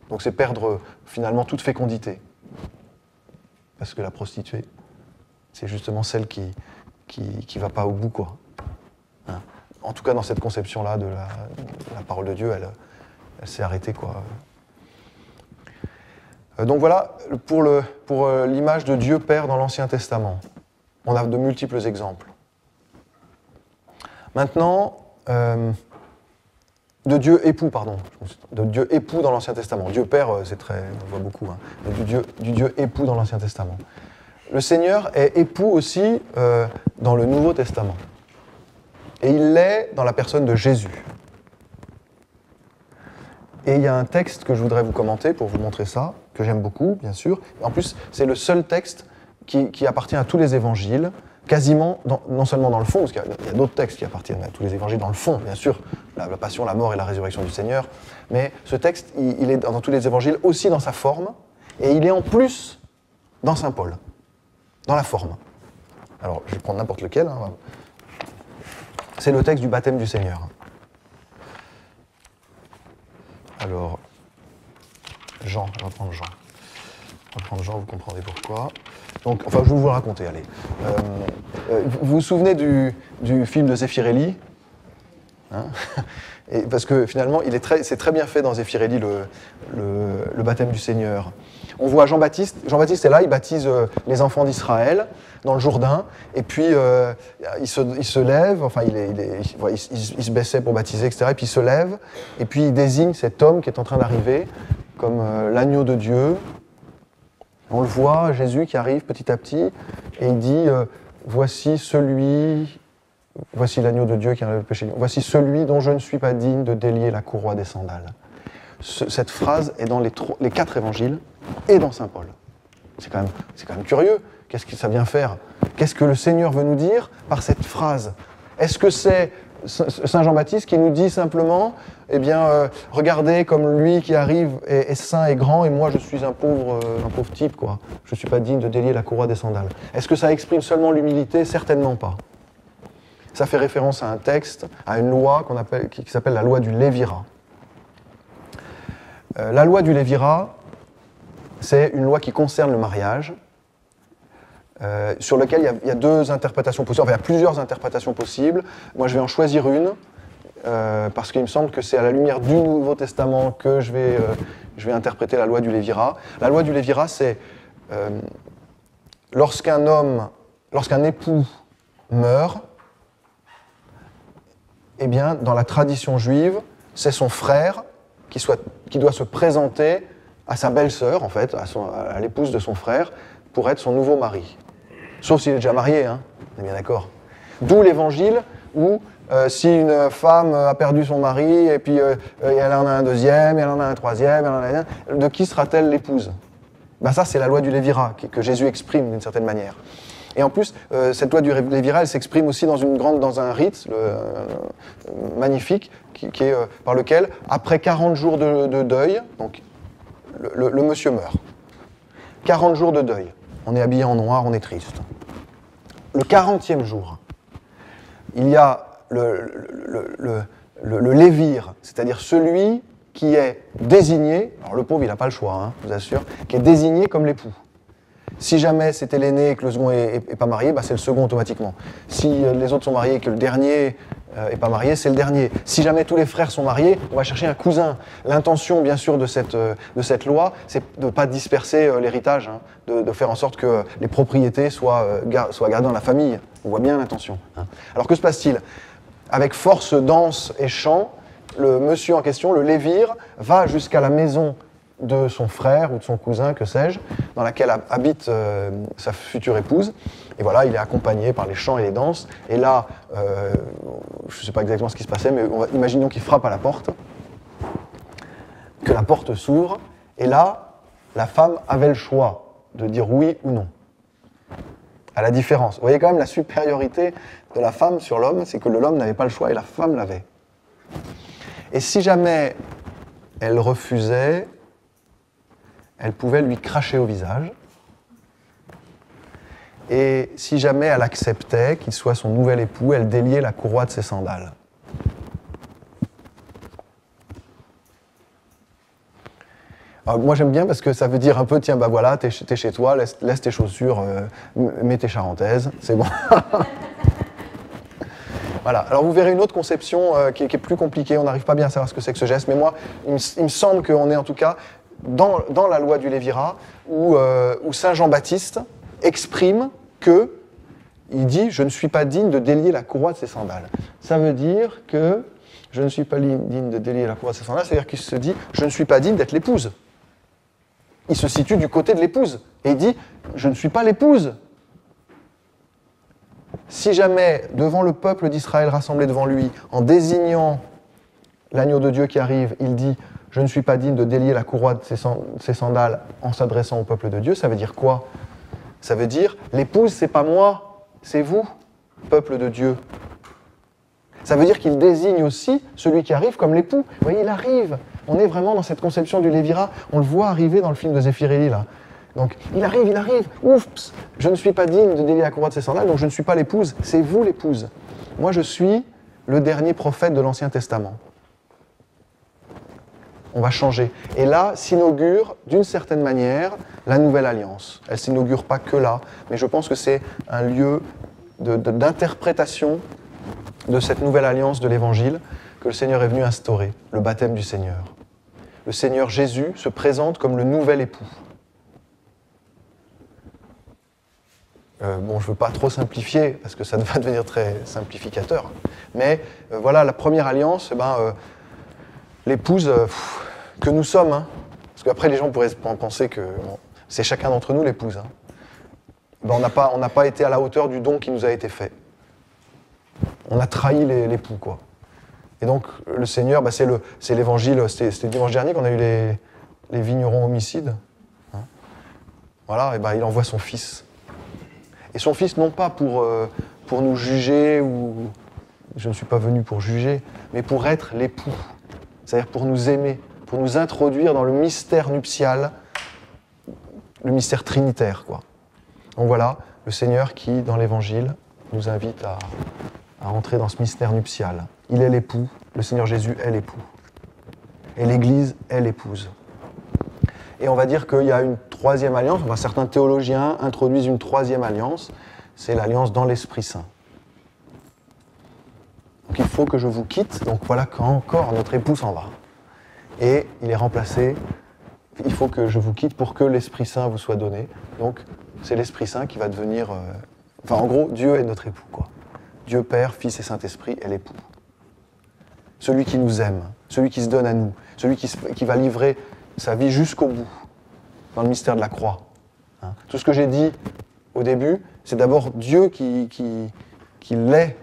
Donc c'est perdre finalement toute fécondité. Parce que la prostituée, c'est justement celle qui va pas au bout, quoi. En tout cas, dans cette conception-là de la parole de Dieu, elle s'est arrêtée, quoi. Donc voilà, pour l'image de Dieu Père dans l'Ancien Testament. On a de multiples exemples. Maintenant, de Dieu époux, pardon. De Dieu époux dans l'Ancien Testament. Dieu Père, c'est très, on voit beaucoup, mais du Dieu époux dans l'Ancien Testament. Le Seigneur est époux aussi dans le Nouveau Testament. Et il l'est dans la personne de Jésus. Et il y a un texte que je voudrais vous commenter pour vous montrer ça, que j'aime beaucoup, bien sûr. En plus, c'est le seul texte qui appartient à tous les évangiles, quasiment, non seulement dans le fond, parce qu'il y a d'autres textes qui appartiennent à tous les évangiles dans le fond, bien sûr, la passion, la mort et la résurrection du Seigneur, mais ce texte, il est dans tous les évangiles, aussi dans sa forme, et il est en plus dans Saint Paul, dans la forme. Alors, je vais prendre n'importe lequel. C'est le texte du baptême du Seigneur. Alors, Jean, on va prendre Jean. On va prendre Jean, vous comprendrez pourquoi. Donc, enfin, je vais vous le raconter, allez. Vous vous souvenez du film de Zeffirelli, et parce que finalement, c'est très bien fait dans Zeffirelli, le baptême du Seigneur. On voit Jean-Baptiste est là, il baptise les enfants d'Israël dans le Jourdain, et puis il se lève, enfin il se baissait pour baptiser, etc., et puis il se lève, et puis il désigne cet homme qui est en train d'arriver comme l'agneau de Dieu. On le voit, Jésus qui arrive petit à petit, et il dit voici l'agneau de Dieu qui enlève le péché. Voici celui dont je ne suis pas digne de délier la courroie des sandales. Cette phrase est dans les 4 évangiles et dans Saint Paul. C'est quand même curieux. Qu'est-ce que ça vient faire? Qu'est-ce que le Seigneur veut nous dire par cette phrase? Est-ce que c'est Saint Jean-Baptiste qui nous dit simplement, eh bien, regardez comme lui qui arrive est saint et grand, et moi je suis un pauvre type, quoi. Je ne suis pas digne de délier la courroie des sandales. Est-ce que ça exprime seulement l'humilité? Certainement pas. Ça fait référence à un texte, à une loi qui s'appelle la loi du Lévirat. La loi du Lévirat, c'est une loi qui concerne le mariage, sur lequel il y a 2 interprétations possibles, enfin il y a plusieurs interprétations possibles. Moi je vais en choisir une, parce qu'il me semble que c'est à la lumière du Nouveau Testament que je vais interpréter la loi du Lévirat. La loi du Lévirat, c'est lorsqu'un époux meurt, eh bien, dans la tradition juive, c'est son frère qui doit se présenter à sa belle-sœur, en fait, à l'épouse de son frère, pour être son nouveau mari. Sauf s'il est déjà marié, on est bien d'accord. D'où l'évangile où si une femme a perdu son mari, et puis elle en a un deuxième, elle en a un troisième, de qui sera-t-elle l'épouse? Ça, c'est la loi du Lévirat que Jésus exprime d'une certaine manière. Et en plus, cette loi du Lévirat, elle s'exprime aussi dans un rite magnifique, qui est, par lequel, après 40 jours de deuil, donc le monsieur meurt. 40 jours de deuil. On est habillé en noir, on est triste. Le 40e jour, il y a le lévire, c'est-à-dire celui qui est désigné, alors le pauvre il n'a pas le choix, hein, je vous assure, qui est désigné comme l'époux. Si jamais c'était l'aîné et que le second n'est pas marié, bah c'est le second automatiquement. Si les autres sont mariés et que le dernier n'est pas marié, c'est le dernier. Si jamais tous les frères sont mariés, on va chercher un cousin. L'intention, bien sûr, de cette loi, c'est de ne pas disperser l'héritage, hein, de faire en sorte que les propriétés soient gardées dans la famille. On voit bien l'intention. Hein. Alors que se passe-t-il? Avec force, danse et chant, le monsieur en question, le lévire, va jusqu'à la maison de son frère ou de son cousin, que sais-je, dans laquelle habite sa future épouse. Et voilà, il est accompagné par les chants et les danses. Et là, je ne sais pas exactement ce qui se passait, mais imaginons qu'il frappe à la porte, que la porte s'ouvre, et là, la femme avait le choix de dire oui ou non. À la différence. Vous voyez quand même la supériorité de la femme sur l'homme, c'est que l'homme n'avait pas le choix et la femme l'avait. Et si jamais elle refusait, elle pouvait lui cracher au visage. Et si jamais elle acceptait qu'il soit son nouvel époux, elle déliait la courroie de ses sandales. Alors, moi j'aime bien parce que ça veut dire un peu, tiens, bah voilà, t'es chez toi, laisse tes chaussures, mets tes charentaises, c'est bon. Voilà. Alors vous verrez une autre conception qui est plus compliquée, on n'arrive pas bien à savoir ce que c'est que ce geste, mais moi, il me semble qu'on est en tout cas dans la loi du Lévirat, où Saint Jean-Baptiste exprime que, il dit « Je ne suis pas digne de délier la courroie de ses sandales ». Ça veut dire que je ne suis pas digne de délier la courroie de ses sandales, c'est-à-dire qu'il se dit « Je ne suis pas digne d'être l'épouse ». Il se situe du côté de l'épouse, et il dit « Je ne suis pas l'épouse ». Si jamais, devant le peuple d'Israël rassemblé devant lui, en désignant l'agneau de Dieu qui arrive, il dit « Je ne suis pas digne de délier la courroie de ses sandales en s'adressant au peuple de Dieu », ça veut dire quoi? Ça veut dire « L'épouse, c'est pas moi, c'est vous, peuple de Dieu ». Ça veut dire qu'il désigne aussi celui qui arrive comme l'époux. Vous voyez, il arrive. On est vraiment dans cette conception du Lévirat. On le voit arriver dans le film de Zeffirelli, là. Donc, il arrive, oups, je ne suis pas digne de délier la courroie de ses sandales, donc je ne suis pas l'épouse, c'est vous l'épouse. Moi, je suis le dernier prophète de l'Ancien Testament. On va changer. Et là s'inaugure, d'une certaine manière, la nouvelle alliance. Elle ne s'inaugure pas que là, mais je pense que c'est un lieu d'interprétation de cette nouvelle alliance de l'Évangile que le Seigneur est venu instaurer, le baptême du Seigneur. Le Seigneur Jésus se présente comme le nouvel époux. Bon, je ne veux pas trop simplifier, parce que ça va devenir très simplificateur, mais voilà, la première alliance, l'épouse que nous sommes, hein, parce qu'après les gens pourraient penser que c'est chacun d'entre nous l'épouse. Hein. On n'a pas été à la hauteur du don qui nous a été fait. On a trahi l'époux, quoi. Et donc, le Seigneur, c'est l'évangile, c'était le dimanche dernier qu'on a eu les vignerons homicides. Hein. Voilà, et il envoie son fils. Et son fils, non pas pour nous juger, ou je ne suis pas venu pour juger, mais pour être l'époux. C'est-à-dire pour nous aimer, pour nous introduire dans le mystère nuptial, le mystère trinitaire, quoi. Donc voilà, le Seigneur qui, dans l'Évangile, nous invite à entrer dans ce mystère nuptial. Il est l'époux, le Seigneur Jésus est l'époux. Et l'Église est l'épouse. Et on va dire qu'il y a une troisième alliance, enfin, certains théologiens introduisent une troisième alliance, c'est l'alliance dans l'Esprit Saint. Donc il faut que je vous quitte, donc voilà quand encore notre époux s'en va. Et il est remplacé, il faut que je vous quitte pour que l'Esprit Saint vous soit donné. Donc c'est l'Esprit Saint qui va devenir... Enfin en gros, Dieu est notre époux, quoi. Dieu Père, Fils et Saint-Esprit est l'époux. Celui qui nous aime, celui qui se donne à nous, celui qui va livrer sa vie jusqu'au bout, dans le mystère de la croix. Hein. Tout ce que j'ai dit au début, c'est d'abord Dieu qui l'est,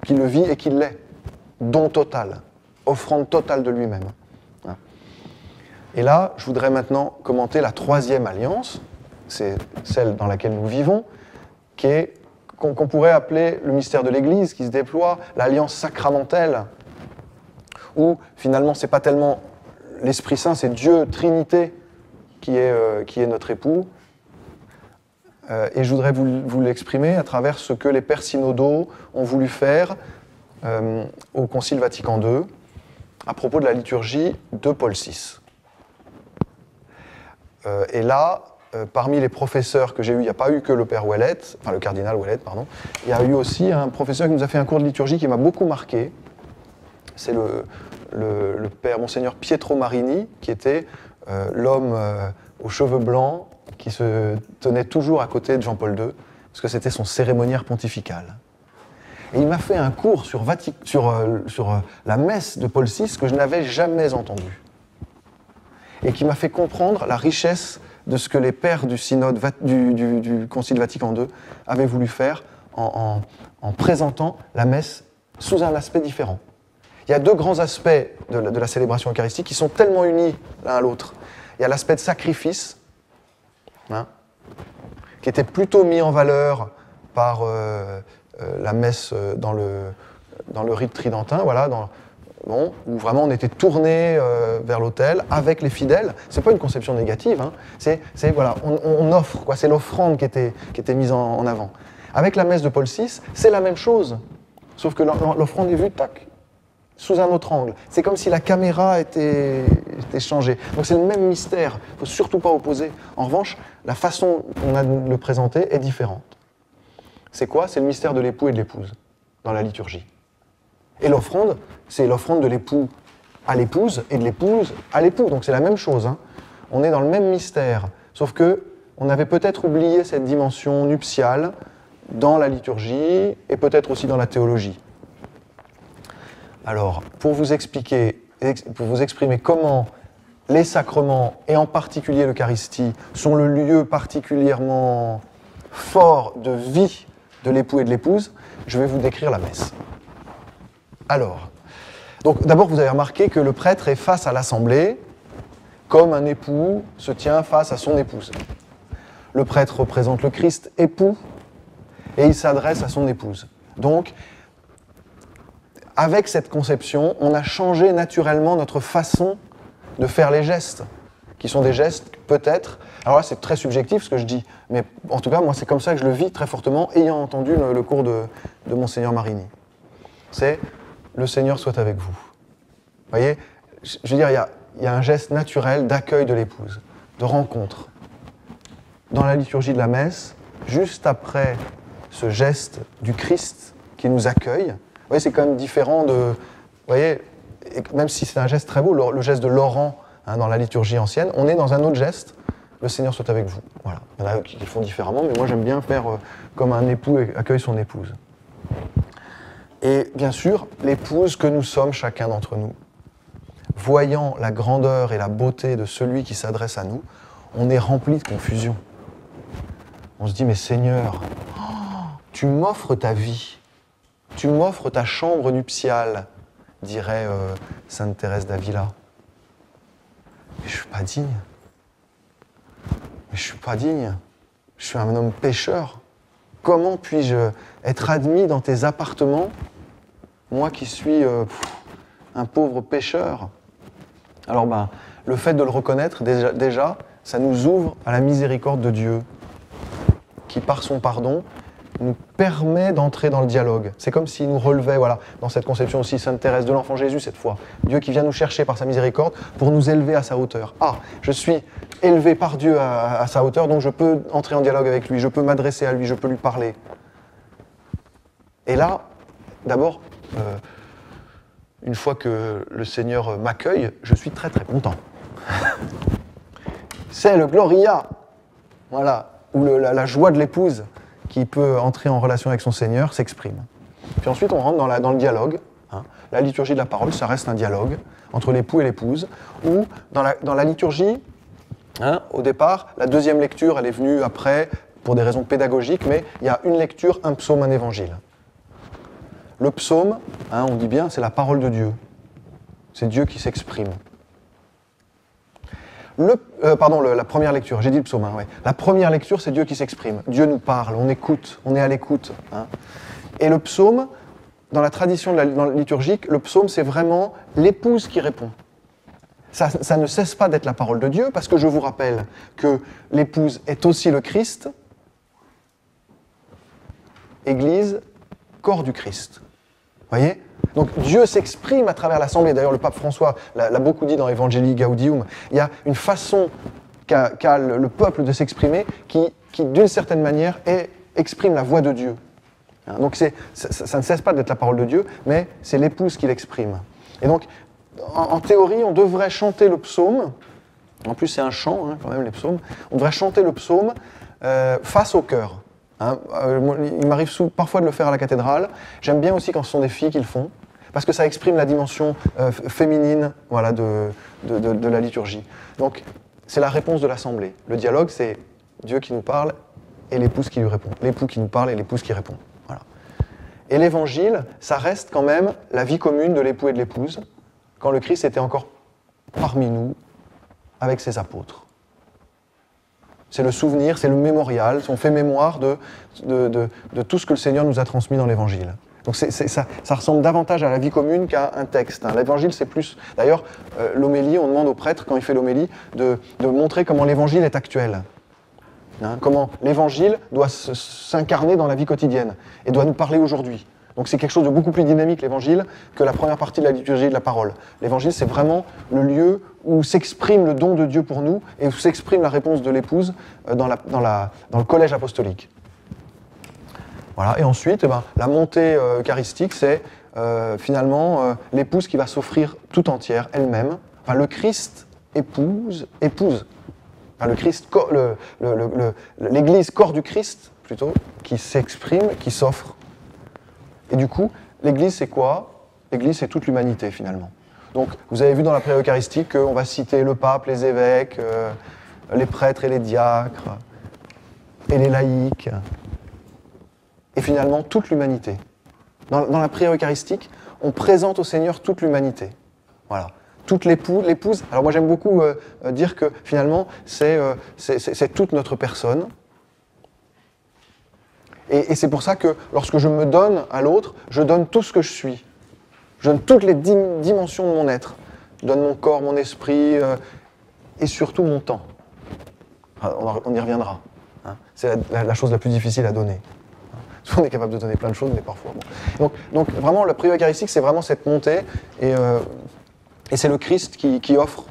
qui le vit et qui l'est. Don total, offrande totale de lui-même. Hein. Et là, je voudrais maintenant commenter la troisième alliance, c'est celle dans laquelle nous vivons, qu'on pourrait appeler le mystère de l'Église, qui se déploie, l'alliance sacramentelle, où finalement c'est pas tellement l'Esprit Saint, c'est Dieu, Trinité, qui est notre époux. Et je voudrais vous l'exprimer à travers ce que les pères synodaux ont voulu faire au Concile Vatican II. à propos de la liturgie de Paul VI. Et là, parmi les professeurs que j'ai eus, il n'y a pas eu que le père Ouellette, enfin le cardinal Ouellette, pardon, il y a eu aussi un professeur qui nous a fait un cours de liturgie qui m'a beaucoup marqué. C'est le père Monseigneur Pietro Marini, qui était l'homme aux cheveux blancs qui se tenait toujours à côté de Jean-Paul II, parce que c'était son cérémoniaire pontifical. Et il m'a fait un cours sur la messe de Paul VI que je n'avais jamais entendu. Et qui m'a fait comprendre la richesse de ce que les pères du synode du Concile Vatican II avaient voulu faire en présentant la messe sous un aspect différent. Il y a deux grands aspects de la célébration eucharistique qui sont tellement unis l'un à l'autre. Il y a l'aspect de sacrifice, qui était plutôt mis en valeur par la messe dans le rite tridentin, voilà, où vraiment on était tourné vers l'autel avec les fidèles. C'est pas une conception négative, hein. Voilà, on offre, quoi. C'est l'offrande qui était mise en avant. Avec la messe de Paul VI, c'est la même chose, sauf que l'offrande est vue, tac, sous un autre angle. C'est comme si la caméra était changée. Donc c'est le même mystère, il ne faut surtout pas opposer. En revanche, la façon dont on a de le présenter est différente. C'est quoi? C'est le mystère de l'époux et de l'épouse dans la liturgie. Et l'offrande, c'est l'offrande de l'époux à l'épouse et de l'épouse à l'époux. Donc c'est la même chose, hein. On est dans le même mystère, sauf que on avait peut-être oublié cette dimension nuptiale dans la liturgie et peut-être aussi dans la théologie. Alors, pour vous exprimer comment les sacrements, et en particulier l'Eucharistie, sont le lieu particulièrement fort de vie de l'époux et de l'épouse, je vais vous décrire la messe. Alors, donc d'abord vous avez remarqué que le prêtre est face à l'assemblée, comme un époux se tient face à son épouse. Le prêtre représente le Christ époux, et il s'adresse à son épouse. Donc, avec cette conception, on a changé naturellement notre façon de faire les gestes, qui sont des gestes peut-être, alors là c'est très subjectif ce que je dis, mais en tout cas moi c'est comme ça que je le vis très fortement, ayant entendu le cours de Monseigneur Marini. C'est « le Seigneur soit avec vous ». Vous voyez, je veux dire, il y a un geste naturel d'accueil de l'épouse, de rencontre. Dans la liturgie de la messe, juste après ce geste du Christ qui nous accueille, vous voyez, c'est quand même différent de... Vous voyez, même si c'est un geste très beau, le geste de Laurent, hein, dans la liturgie ancienne, on est dans un autre geste, le Seigneur soit avec vous. Voilà. Il y en a qui le font différemment, mais moi j'aime bien faire comme un époux accueille son épouse. Et bien sûr, l'épouse que nous sommes, chacun d'entre nous, voyant la grandeur et la beauté de celui qui s'adresse à nous, on est rempli de confusion. On se dit, mais Seigneur, tu m'offres ta vie, tu m'offres ta chambre nuptiale, dirait Sainte Thérèse d'Avila. Mais je ne suis pas digne. Mais je ne suis pas digne. Je suis un homme pécheur. Comment puis-je être admis dans tes appartements, moi qui suis un pauvre pécheur? Alors le fait de le reconnaître, déjà, ça nous ouvre à la miséricorde de Dieu, qui par son pardon nous permet d'entrer dans le dialogue. C'est comme s'il nous relevait, voilà, dans cette conception aussi, Sainte Thérèse de l'Enfant Jésus cette fois. Dieu qui vient nous chercher par sa miséricorde pour nous élever à sa hauteur. Ah, je suis élevé par Dieu à sa hauteur, donc je peux entrer en dialogue avec lui, je peux m'adresser à lui, je peux lui parler. Et là, d'abord, une fois que le Seigneur m'accueille, je suis très très content. C'est le Gloria, voilà, où la joie de l'épouse qui peut entrer en relation avec son Seigneur s'exprime. Puis ensuite, on rentre dans le dialogue. Hein. La liturgie de la parole, ça reste un dialogue entre l'époux et l'épouse, où dans la liturgie, hein, au départ, la deuxième lecture, elle est venue après, pour des raisons pédagogiques, mais il y a une lecture, un psaume, un évangile. Le psaume, hein, on dit bien, c'est la parole de Dieu. C'est Dieu qui s'exprime. La première lecture, j'ai dit le psaume, hein, ouais. La première lecture, c'est Dieu qui s'exprime. Dieu nous parle, on écoute, on est à l'écoute. Hein. Et le psaume, dans la tradition liturgique, le psaume, c'est vraiment l'épouse qui répond. Ça ne cesse pas d'être la parole de Dieu, parce que je vous rappelle que l'épouse est aussi le Christ, Église, corps du Christ. Vous voyez ? Donc Dieu s'exprime à travers l'Assemblée. D'ailleurs, le pape François l'a beaucoup dit dans Evangelii Gaudium. Il y a une façon qu'a le peuple de s'exprimer qui d'une certaine manière, exprime la voix de Dieu. Donc ça ne cesse pas d'être la parole de Dieu, mais c'est l'épouse qui l'exprime. Et donc, en théorie, on devrait chanter le psaume. En plus, c'est un chant, quand même, les psaumes. On devrait chanter le psaume face au cœur. Il m'arrive parfois de le faire à la cathédrale. J'aime bien aussi quand ce sont des filles qui le font, parce que ça exprime la dimension féminine, voilà, de la liturgie. Donc, c'est la réponse de l'Assemblée. Le dialogue, c'est Dieu qui nous parle et l'épouse qui lui répond. L'époux qui nous parle et l'épouse qui répond. Voilà. Et l'Évangile, ça reste quand même la vie commune de l'époux et de l'épouse, quand le Christ était encore parmi nous, avec ses apôtres. C'est le souvenir, c'est le mémorial, on fait mémoire de tout ce que le Seigneur nous a transmis dans l'Évangile. Donc ça ressemble davantage à la vie commune qu'à un texte. L'Évangile, c'est plus... D'ailleurs, l'homélie, on demande au prêtre, quand il fait l'homélie, de montrer comment l'Évangile est actuel. Comment l'Évangile doit s'incarner dans la vie quotidienne et doit nous parler aujourd'hui. Donc c'est quelque chose de beaucoup plus dynamique, l'Évangile, que la première partie de la liturgie de la parole. L'Évangile, c'est vraiment le lieu où s'exprime le don de Dieu pour nous et où s'exprime la réponse de l'épouse dans le collège apostolique. Voilà. Et ensuite, la montée eucharistique, c'est finalement l'épouse qui va s'offrir tout entière, elle-même. Enfin, le Christ épouse. Enfin, le Christ, l'Église, corps du Christ, plutôt, qui s'exprime, qui s'offre. Et du coup, l'Église, c'est quoi? L'Église, c'est toute l'humanité, finalement. Donc, vous avez vu dans la prière eucharistique qu'on va citer le pape, les évêques, les prêtres et les diacres, et les laïcs, et finalement toute l'humanité. Dans la prière eucharistique, on présente au Seigneur toute l'humanité. Voilà. Toute l'épouse. Alors moi, j'aime beaucoup dire que finalement, c'est toute notre personne. Et c'est pour ça que lorsque je me donne à l'autre, je donne tout ce que je suis. Je donne toutes les dimensions de mon être. Je donne mon corps, mon esprit et surtout mon temps. On y reviendra. C'est la chose la plus difficile à donner. On est capable de donner plein de choses, mais parfois... Bon. Donc vraiment, la prière eucharistique, c'est vraiment cette montée. Et c'est le Christ qui offre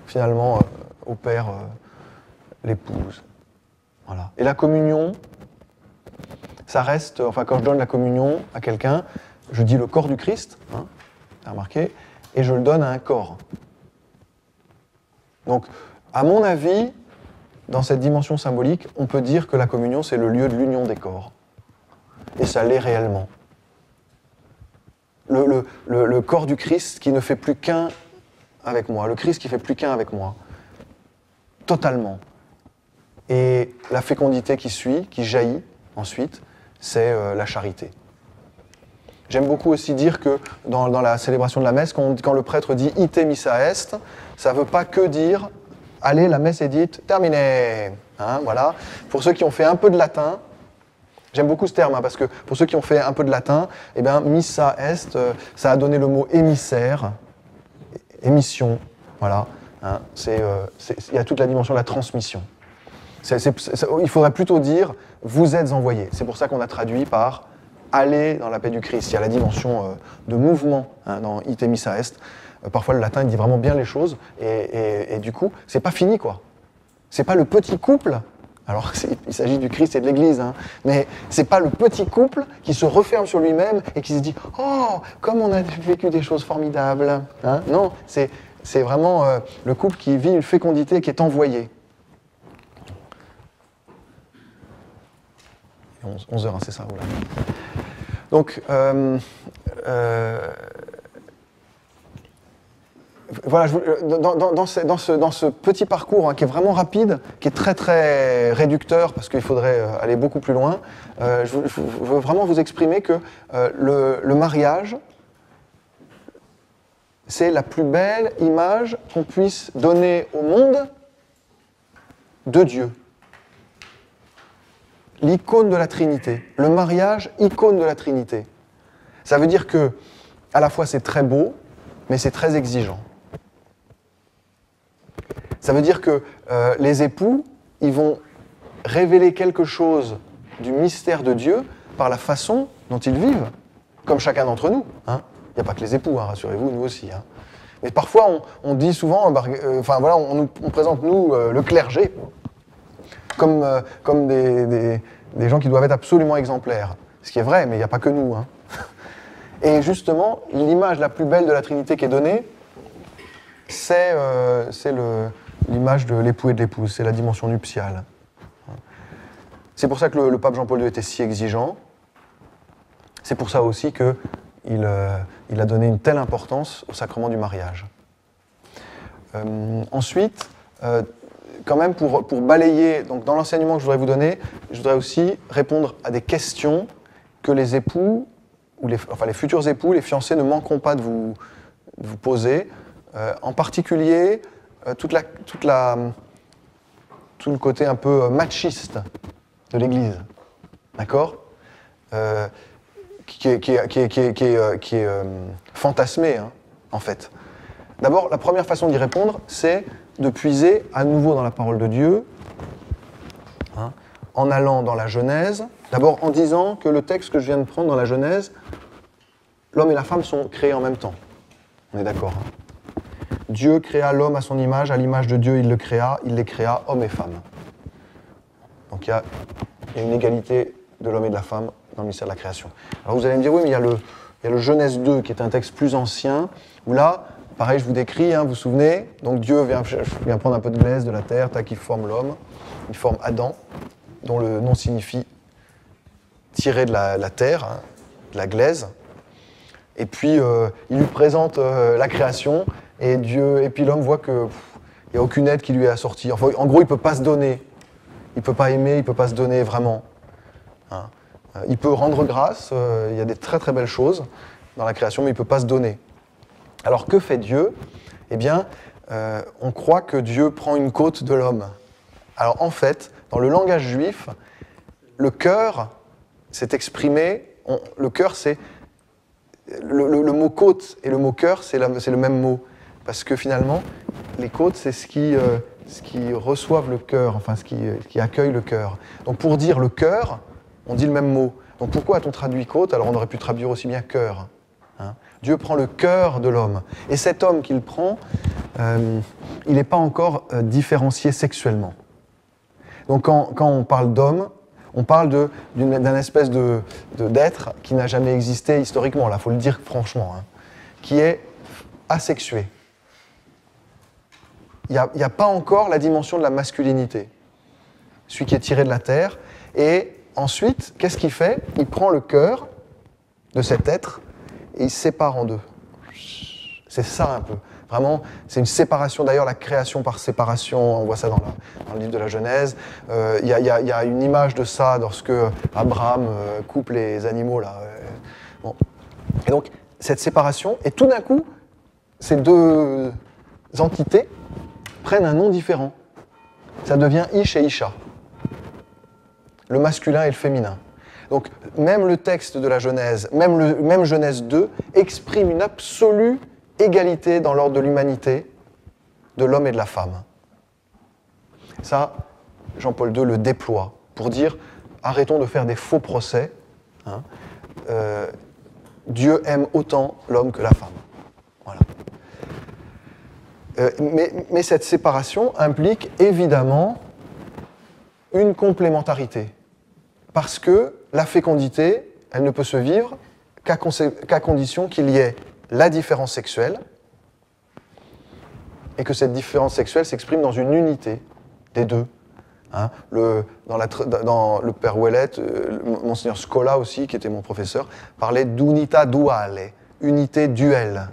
finalement au Père l'épouse. Voilà. Et la communion... Ça reste, enfin quand je donne la communion à quelqu'un, je dis le corps du Christ, t'as remarqué, et je le donne à un corps. Donc, à mon avis, dans cette dimension symbolique, on peut dire que la communion, c'est le lieu de l'union des corps. Et ça l'est réellement. Le corps du Christ qui ne fait plus qu'un avec moi, le Christ qui fait plus qu'un avec moi, totalement. Et la fécondité qui suit, qui jaillit ensuite, c'est la charité. J'aime beaucoup aussi dire que dans la célébration de la messe, quand le prêtre dit « ite missa est », ça ne veut pas que dire « allez, la messe est dite, terminé ». Voilà. Pour ceux qui ont fait un peu de latin, j'aime beaucoup ce terme, parce que pour ceux qui ont fait un peu de latin, eh bien, missa est, ça a donné le mot émissaire, émission, voilà. Il y a toute la dimension de la transmission. Il faudrait plutôt dire « vous êtes envoyés ». C'est pour ça qu'on a traduit par « aller dans la paix du Christ ». Il y a la dimension de mouvement dans « ite missa est ». Parfois, le latin, il dit vraiment bien les choses. Et du coup, c'est pas fini, quoi. C'est pas le petit couple. Alors, il s'agit du Christ et de l'Église. Mais c'est pas le petit couple qui se referme sur lui-même et qui se dit « oh, comme on a vécu des choses formidables ». Non, c'est vraiment le couple qui vit une fécondité qui est envoyée. 11h, c'est ça, voilà. Donc, voilà, dans ce petit parcours qui est vraiment rapide, qui est très très réducteur, parce qu'il faudrait aller beaucoup plus loin, je veux vraiment vous exprimer que le mariage, c'est la plus belle image qu'on puisse donner au monde de Dieu. L'icône de la Trinité. Le mariage, icône de la Trinité. Ça veut dire que, à la fois, c'est très beau, mais c'est très exigeant. Ça veut dire que les époux, ils vont révéler quelque chose du mystère de Dieu par la façon dont ils vivent, comme chacun d'entre nous. Il n'y a pas que les époux, hein, rassurez-vous, nous aussi. Hein. Mais parfois, on dit souvent, voilà, on présente nous, le clergé, comme des gens qui doivent être absolument exemplaires. Ce qui est vrai, mais il n'y a pas que nous. Hein. Et justement, l'image la plus belle de la Trinité qui est donnée, c'est l'image de l'époux et de l'épouse, c'est la dimension nuptiale. C'est pour ça que le pape Jean-Paul II était si exigeant. C'est pour ça aussi qu'il a donné une telle importance au sacrement du mariage. Ensuite, quand même, pour balayer, donc dans l'enseignement que je voudrais vous donner, je voudrais aussi répondre à des questions que les époux, les futurs époux, les fiancés ne manqueront pas de vous poser. En particulier, tout le côté un peu machiste de l'Église, d'accord, qui est fantasmé, hein, en fait. D'abord, la première façon d'y répondre, c'est de puiser à nouveau dans la parole de Dieu, hein, en allant dans la Genèse, d'abord en disant que le texte que je viens de prendre dans la Genèse, l'homme et la femme sont créés en même temps. On est d'accord, hein. Dieu créa l'homme à son image, à l'image de Dieu il les créa hommes et femmes. Donc il y a une égalité de l'homme et de la femme dans le mystère de la création. Alors vous allez me dire, oui, mais il y a le Genèse 2 qui est un texte plus ancien, où là, pareil, je vous décris, hein, vous vous souvenez, donc Dieu vient prendre un peu de glaise de la terre, tac, il forme l'homme, il forme Adam, dont le nom signifie tiré de la terre, hein, de la glaise, et puis il lui présente la création, et puis l'homme voit qu'il n'y a aucune aide qui lui est assortie. Enfin, en gros, il ne peut pas se donner. Il ne peut pas aimer, il ne peut pas se donner vraiment. Hein. Il peut rendre grâce, il y a des très très belles choses dans la création, mais il ne peut pas se donner. Alors que fait Dieu ? Eh bien, on croit que Dieu prend une côte de l'homme. Alors en fait, dans le langage juif, le cœur s'est exprimé, le cœur c'est... Le mot côte et le mot cœur, c'est le même mot. Parce que finalement, les côtes, c'est ce qui reçoivent le cœur, enfin ce qui accueille le cœur. Donc pour dire le cœur, on dit le même mot. Donc pourquoi a-t-on traduit côte ? Alors on aurait pu traduire aussi bien cœur. Hein ? Dieu prend le cœur de l'homme. Et cet homme qu'il prend, il n'est pas encore différencié sexuellement. Donc quand on parle d'homme, on parle d'un espèce d'être qui n'a jamais existé historiquement, là, il faut le dire franchement, hein, qui est asexué. Il n'y a pas encore la dimension de la masculinité, celui qui est tiré de la terre. Et ensuite, qu'est-ce qu'il fait ? Il prend le cœur de cet être et il se sépare en deux. C'est ça un peu. Vraiment, c'est une séparation. D'ailleurs, la création par séparation, on voit ça dans le livre de la Genèse. Il y a une image de ça lorsque Abraham coupe les animaux. Là. Bon. Et donc, cette séparation, et tout d'un coup, ces deux entités prennent un nom différent. Ça devient Ish et Isha. Le masculin et le féminin. Donc, même le texte de la Genèse, même Genèse 2, exprime une absolue égalité dans l'ordre de l'humanité de l'homme et de la femme. Ça, Jean-Paul II le déploie pour dire arrêtons de faire des faux procès. Hein. Dieu aime autant l'homme que la femme. Voilà. Mais cette séparation implique évidemment une complémentarité. Parce que la fécondité, elle ne peut se vivre qu'à condition qu'il y ait la différence sexuelle et que cette différence sexuelle s'exprime dans une unité des deux. Hein, dans le père Ouellet, Monseigneur Scola aussi, qui était mon professeur, parlait d'unità duale, unité duel.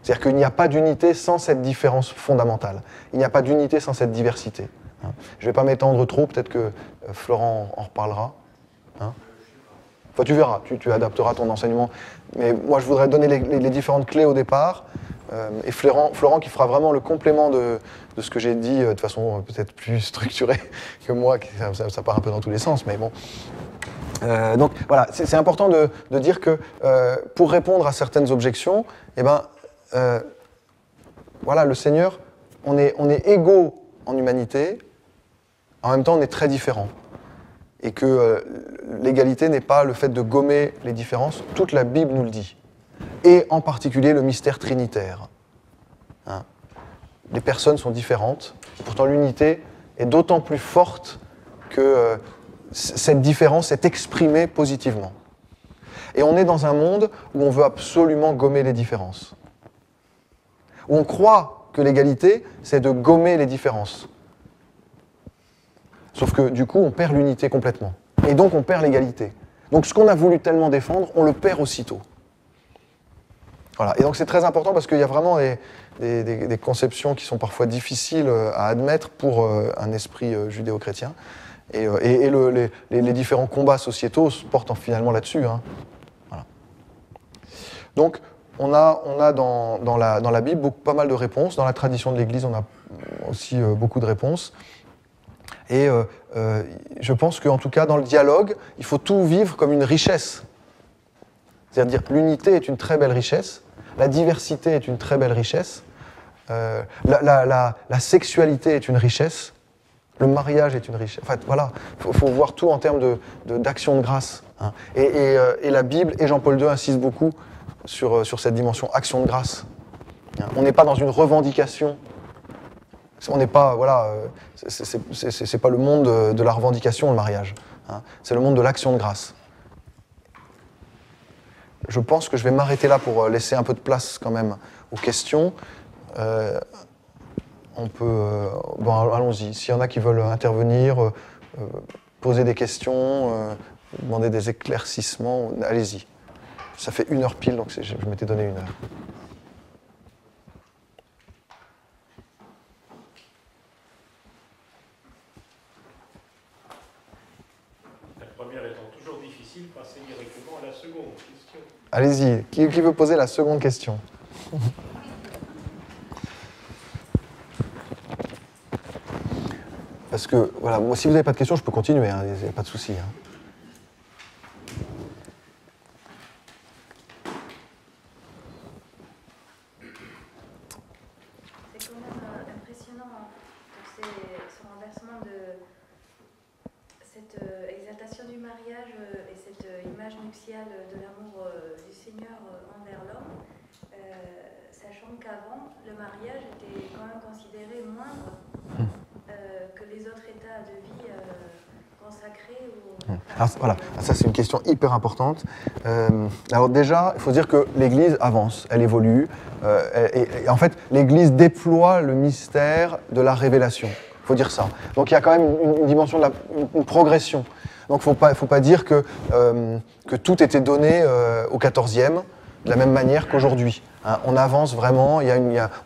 C'est-à-dire qu'il n'y a pas d'unité sans cette différence fondamentale. Il n'y a pas d'unité sans cette diversité. Hein. Je ne vais pas m'étendre trop, peut-être que Florent en reparlera. Hein. Enfin, tu verras, tu adapteras ton enseignement. Mais moi, je voudrais donner les différentes clés au départ. Et Florent qui fera vraiment le complément de ce que j'ai dit de façon peut-être plus structurée que moi, ça part un peu dans tous les sens, mais bon. Donc voilà, c'est important de dire que pour répondre à certaines objections, eh ben, voilà, le Seigneur, on est égaux en humanité, en même temps on est très différents. Et que l'égalité n'est pas le fait de gommer les différences, toute la Bible nous le dit. et en particulier le mystère trinitaire. Hein. Les personnes sont différentes, pourtant l'unité est d'autant plus forte que cette différence est exprimée positivement. Et on est dans un monde où on veut absolument gommer les différences. Où on croit que l'égalité, c'est de gommer les différences. Sauf que du coup, on perd l'unité complètement. Et donc, on perd l'égalité. Donc, ce qu'on a voulu tellement défendre, on le perd aussitôt. Voilà. Et donc, c'est très important parce qu'il y a vraiment des conceptions qui sont parfois difficiles à admettre pour un esprit judéo-chrétien. Et les différents combats sociétaux se portent finalement là-dessus. Hein. Voilà. Donc, on a dans la Bible pas mal de réponses. Dans la tradition de l'Église, on a aussi beaucoup de réponses. Et je pense qu'en tout cas, dans le dialogue, il faut tout vivre comme une richesse. C'est-à-dire que l'unité est une très belle richesse, la diversité est une très belle richesse, la sexualité est une richesse, le mariage est une richesse. En fait, voilà, il faut voir tout en termes d'action de grâce. Hein. Et la Bible et Jean-Paul II insistent beaucoup sur cette dimension action de grâce. On n'est pas dans une revendication. On n'est pas, voilà, c'est pas le monde de la revendication, le mariage. Hein. C'est le monde de l'action de grâce. Je pense que je vais m'arrêter là pour laisser un peu de place quand même aux questions. On peut, bon, allons-y. S'il y en a qui veulent intervenir, poser des questions, demander des éclaircissements, allez-y. Ça fait 1 heure pile, donc je m'étais donné 1 heure. La première étant toujours difficile, passer directement à la seconde question. Allez-y. Qui veut poser la seconde question? Parce que, voilà, moi, si vous n'avez pas de questions, je peux continuer, hein, il n'y a pas de souci. Hein. C'est quand même impressionnant ce renversement de cette exaltation du mariage et cette image nuptiale de l'amour du Seigneur envers l'homme, sachant qu'avant, le mariage était quand même considéré moindre que les autres états de vie consacrés. Alors, voilà, ça c'est une question hyper importante. Alors déjà, il faut dire que l'Église avance, elle évolue. Et en fait, l'Église déploie le mystère de la révélation. Il faut dire ça. Donc il y a quand même une dimension de une progression. Donc il ne faut pas dire que tout était donné au XIVe de la même manière qu'aujourd'hui. Hein, on avance vraiment,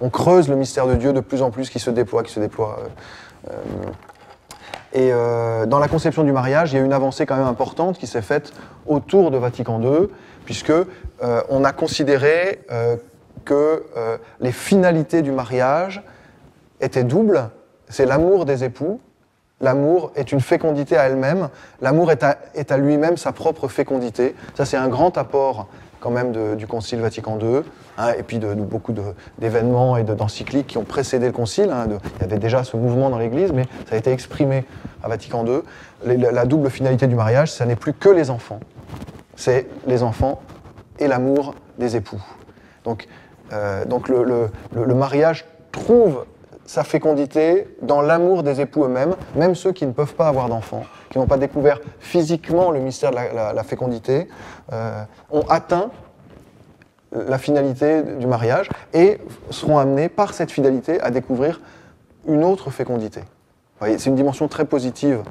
on creuse le mystère de Dieu de plus en plus qui se déploie. Et dans la conception du mariage, il y a une avancée quand même importante qui s'est faite autour de Vatican II, puisque on a considéré que les finalités du mariage étaient doubles. C'est l'amour des époux. L'amour est une fécondité à elle-même. L'amour est à lui-même sa propre fécondité. Ça, c'est un grand apport quand même du Concile Vatican II, hein, et puis de beaucoup d'événements et d'encycliques qui ont précédé le Concile. Hein, il y avait déjà ce mouvement dans l'Église, mais ça a été exprimé à Vatican II. La double finalité du mariage, ça n'est plus que les enfants. C'est les enfants et l'amour des époux. Donc le mariage trouve sa fécondité dans l'amour des époux eux-mêmes, même ceux qui ne peuvent pas avoir d'enfants, qui n'ont pas découvert physiquement le mystère de la fécondité, ont atteint la finalité du mariage et seront amenés par cette finalité à découvrir une autre fécondité. Vous voyez, c'est une dimension très positive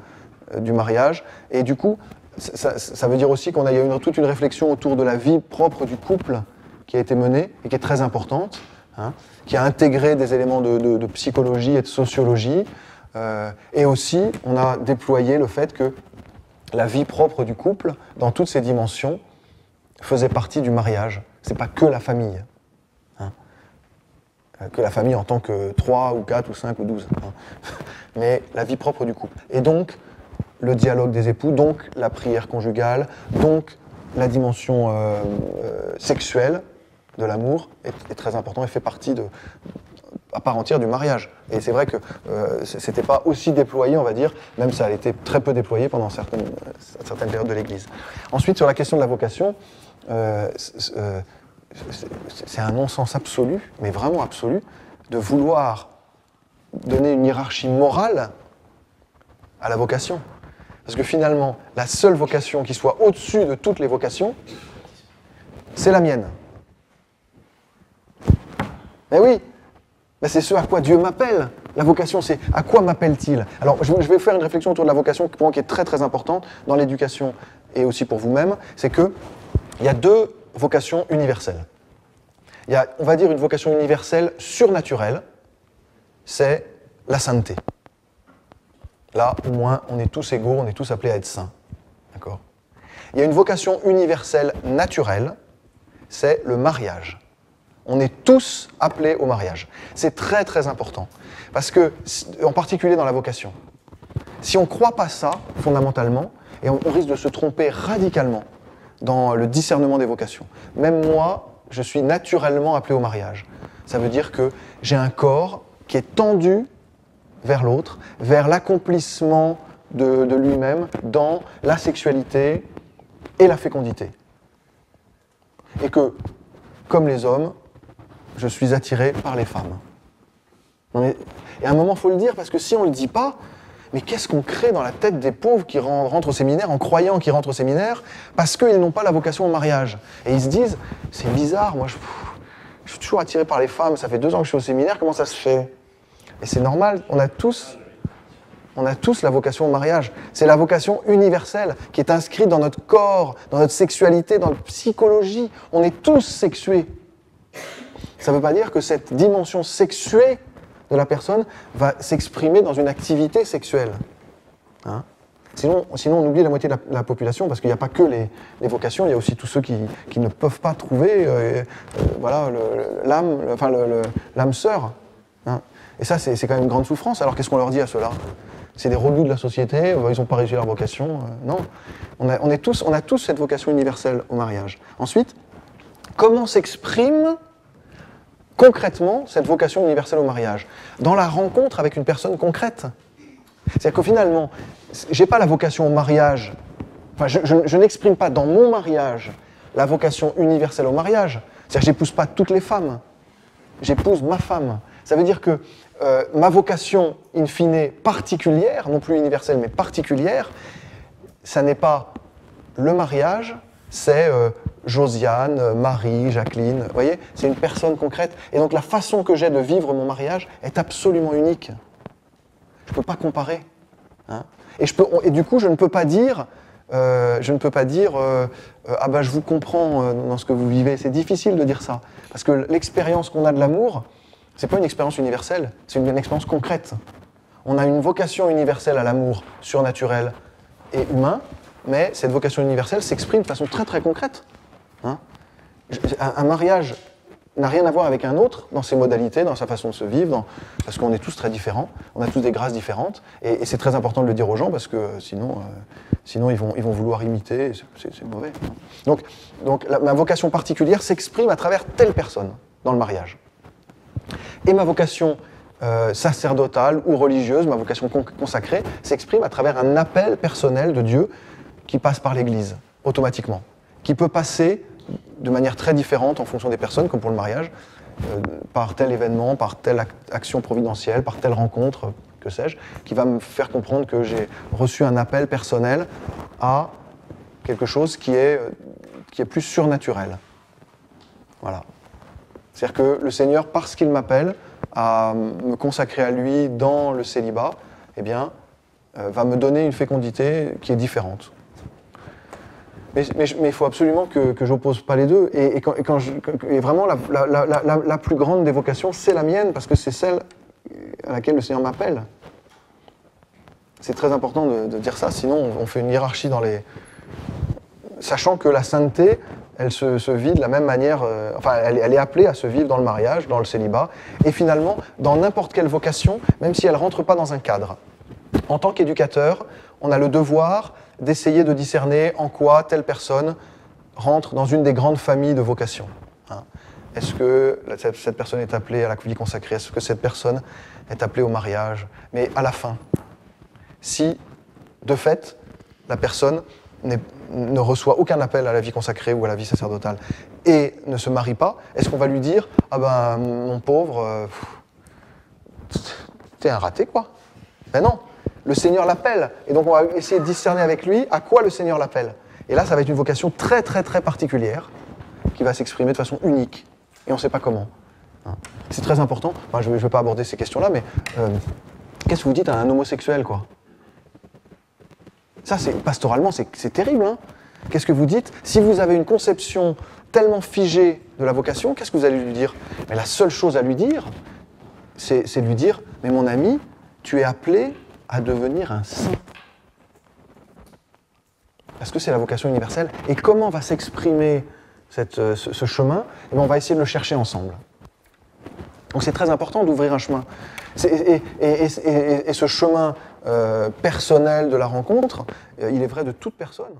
du mariage, et du coup, ça veut dire aussi qu'il y a toute une réflexion autour de la vie propre du couple qui a été menée et qui est très importante. Hein, qui a intégré des éléments de psychologie et de sociologie. Et aussi, on a déployé le fait que la vie propre du couple, dans toutes ses dimensions, faisait partie du mariage. C'est pas que la famille. Hein, que la famille en tant que 3 ou 4 ou 5 ou 12. Hein, mais la vie propre du couple. Et donc, le dialogue des époux, donc la prière conjugale, donc la dimension sexuelle de l'amour est très important et fait partie à part entière du mariage. Et c'est vrai que c'était pas aussi déployé, on va dire, même ça a été très peu déployé pendant certaines périodes de l'Église. Ensuite, sur la question de la vocation, c'est un non-sens absolu, mais vraiment absolu, de vouloir donner une hiérarchie morale à la vocation. Parce que finalement, la seule vocation qui soit au-dessus de toutes les vocations, c'est la mienne. Mais oui, mais c'est ce à quoi Dieu m'appelle. La vocation, c'est à quoi m'appelle-t-il? Alors, je vais faire une réflexion autour de la vocation, pour moi, qui est très très importante dans l'éducation et aussi pour vous-même, c'est qu'il y a deux vocations universelles. Il y a, on va dire, une vocation universelle surnaturelle, c'est la sainteté. Là, au moins, on est tous égaux, on est tous appelés à être saints. D'accord ? Il y a une vocation universelle naturelle, c'est le mariage. On est tous appelés au mariage. C'est très très important. Parce que, en particulier dans la vocation, si on ne croit pas ça, fondamentalement, et on risque de se tromper radicalement dans le discernement des vocations. Même moi, je suis naturellement appelé au mariage. Ça veut dire que j'ai un corps qui est tendu vers l'autre, vers l'accomplissement de lui-même dans la sexualité et la fécondité. Et que, comme les hommes, je suis attiré par les femmes. Et à un moment, il faut le dire, parce que si on ne le dit pas, mais qu'est-ce qu'on crée dans la tête des pauvres qui rentrent au séminaire en croyant qu'ils rentrent au séminaire parce qu'ils n'ont pas la vocation au mariage. Et ils se disent, c'est bizarre, moi je suis toujours attiré par les femmes, ça fait 2 ans que je suis au séminaire, comment ça se fait? Et c'est normal, on a tous la vocation au mariage. C'est la vocation universelle qui est inscrite dans notre corps, dans notre sexualité, dans notre psychologie. On est tous sexués. Ça ne veut pas dire que cette dimension sexuée de la personne va s'exprimer dans une activité sexuelle. Hein? Sinon, on oublie la moitié de la population, parce qu'il n'y a pas que les vocations, il y a aussi tous ceux qui ne peuvent pas trouver voilà, l'âme sœur. Hein? Et ça, c'est quand même une grande souffrance. Alors qu'est-ce qu'on leur dit à ceux-là? C'est des relous de la société, ils n'ont pas réussi leur vocation. Non, on a tous cette vocation universelle au mariage. Ensuite, comment s'exprime concrètement cette vocation universelle au mariage? Dans la rencontre avec une personne concrète. C'est-à-dire que finalement, je n'ai pas la vocation au mariage, enfin, je n'exprime pas dans mon mariage la vocation universelle au mariage. C'est-à-dire que je n'épouse pas toutes les femmes, j'épouse ma femme. Ça veut dire que ma vocation, in fine, particulière, non plus universelle, mais particulière, ça n'est pas le mariage, c'est Josiane, Marie, Jacqueline, vous voyez, c'est une personne concrète. Et donc la façon que j'ai de vivre mon mariage est absolument unique. Je ne peux pas comparer. Hein. Et du coup, je ne peux pas dire, ah ben je vous comprends dans ce que vous vivez. C'est difficile de dire ça. Parce que l'expérience qu'on a de l'amour, ce n'est pas une expérience universelle, c'est une expérience concrète. On a une vocation universelle à l'amour, surnaturel et humain, mais cette vocation universelle s'exprime de façon très très concrète. Hein. Un mariage n'a rien à voir avec un autre dans ses modalités, dans sa façon de se vivre, parce qu'on est tous très différents, on a tous des grâces différentes, et c'est très important de le dire aux gens, parce que sinon ils vont vouloir imiter, c'est mauvais. Hein. Donc ma vocation particulière s'exprime à travers telle personne dans le mariage. Et ma vocation sacerdotale ou religieuse, ma vocation consacrée, s'exprime à travers un appel personnel de Dieu qui passe par l'Église, automatiquement, qui peut passer de manière très différente en fonction des personnes, comme pour le mariage, par tel événement, par telle action providentielle, par telle rencontre, que sais-je, qui va me faire comprendre que j'ai reçu un appel personnel à quelque chose qui est plus surnaturel. Voilà. C'est-à-dire que le Seigneur, parce qu'il m'appelle à me consacrer à lui dans le célibat, eh bien, va me donner une fécondité qui est différente. Mais il faut absolument que j'oppose pas les deux. Et vraiment, la plus grande des vocations, c'est la mienne, parce que c'est celle à laquelle le Seigneur m'appelle. C'est très important de dire ça, sinon on fait une hiérarchie dans les... Sachant que la sainteté, elle se vit de la même manière, elle est appelée à se vivre dans le mariage, dans le célibat, et finalement, dans n'importe quelle vocation, même si elle ne rentre pas dans un cadre. En tant qu'éducateur, on a le devoir d'essayer de discerner en quoi telle personne rentre dans une des grandes familles de vocations. Hein. Est-ce que cette personne est appelée à la vie consacrée? Est-ce que cette personne est appelée au mariage? Mais à la fin, si, de fait, la personne ne reçoit aucun appel à la vie consacrée ou à la vie sacerdotale, et ne se marie pas, est-ce qu'on va lui dire « Ah ben, mon pauvre, t'es un raté, quoi ». Ben non, le Seigneur l'appelle. Et donc on va essayer de discerner avec lui à quoi le Seigneur l'appelle. Et là, ça va être une vocation très, très, très particulière qui va s'exprimer de façon unique. Et on ne sait pas comment. C'est très important. Enfin, je ne vais pas aborder ces questions-là, mais qu'est-ce que vous dites à un homosexuel, quoi? Ça, pastoralement, c'est terrible, hein? Qu'est-ce que vous dites? Si vous avez une conception tellement figée de la vocation, qu'est-ce que vous allez lui dire? Mais la seule chose à lui dire, c'est de lui dire « Mais mon ami, tu es appelé à devenir un saint. » Parce que c'est la vocation universelle. Et comment va s'exprimer ce chemin? Eh bien, on va essayer de le chercher ensemble. Donc c'est très important d'ouvrir un chemin. Et ce chemin personnel de la rencontre, il est vrai de toute personne.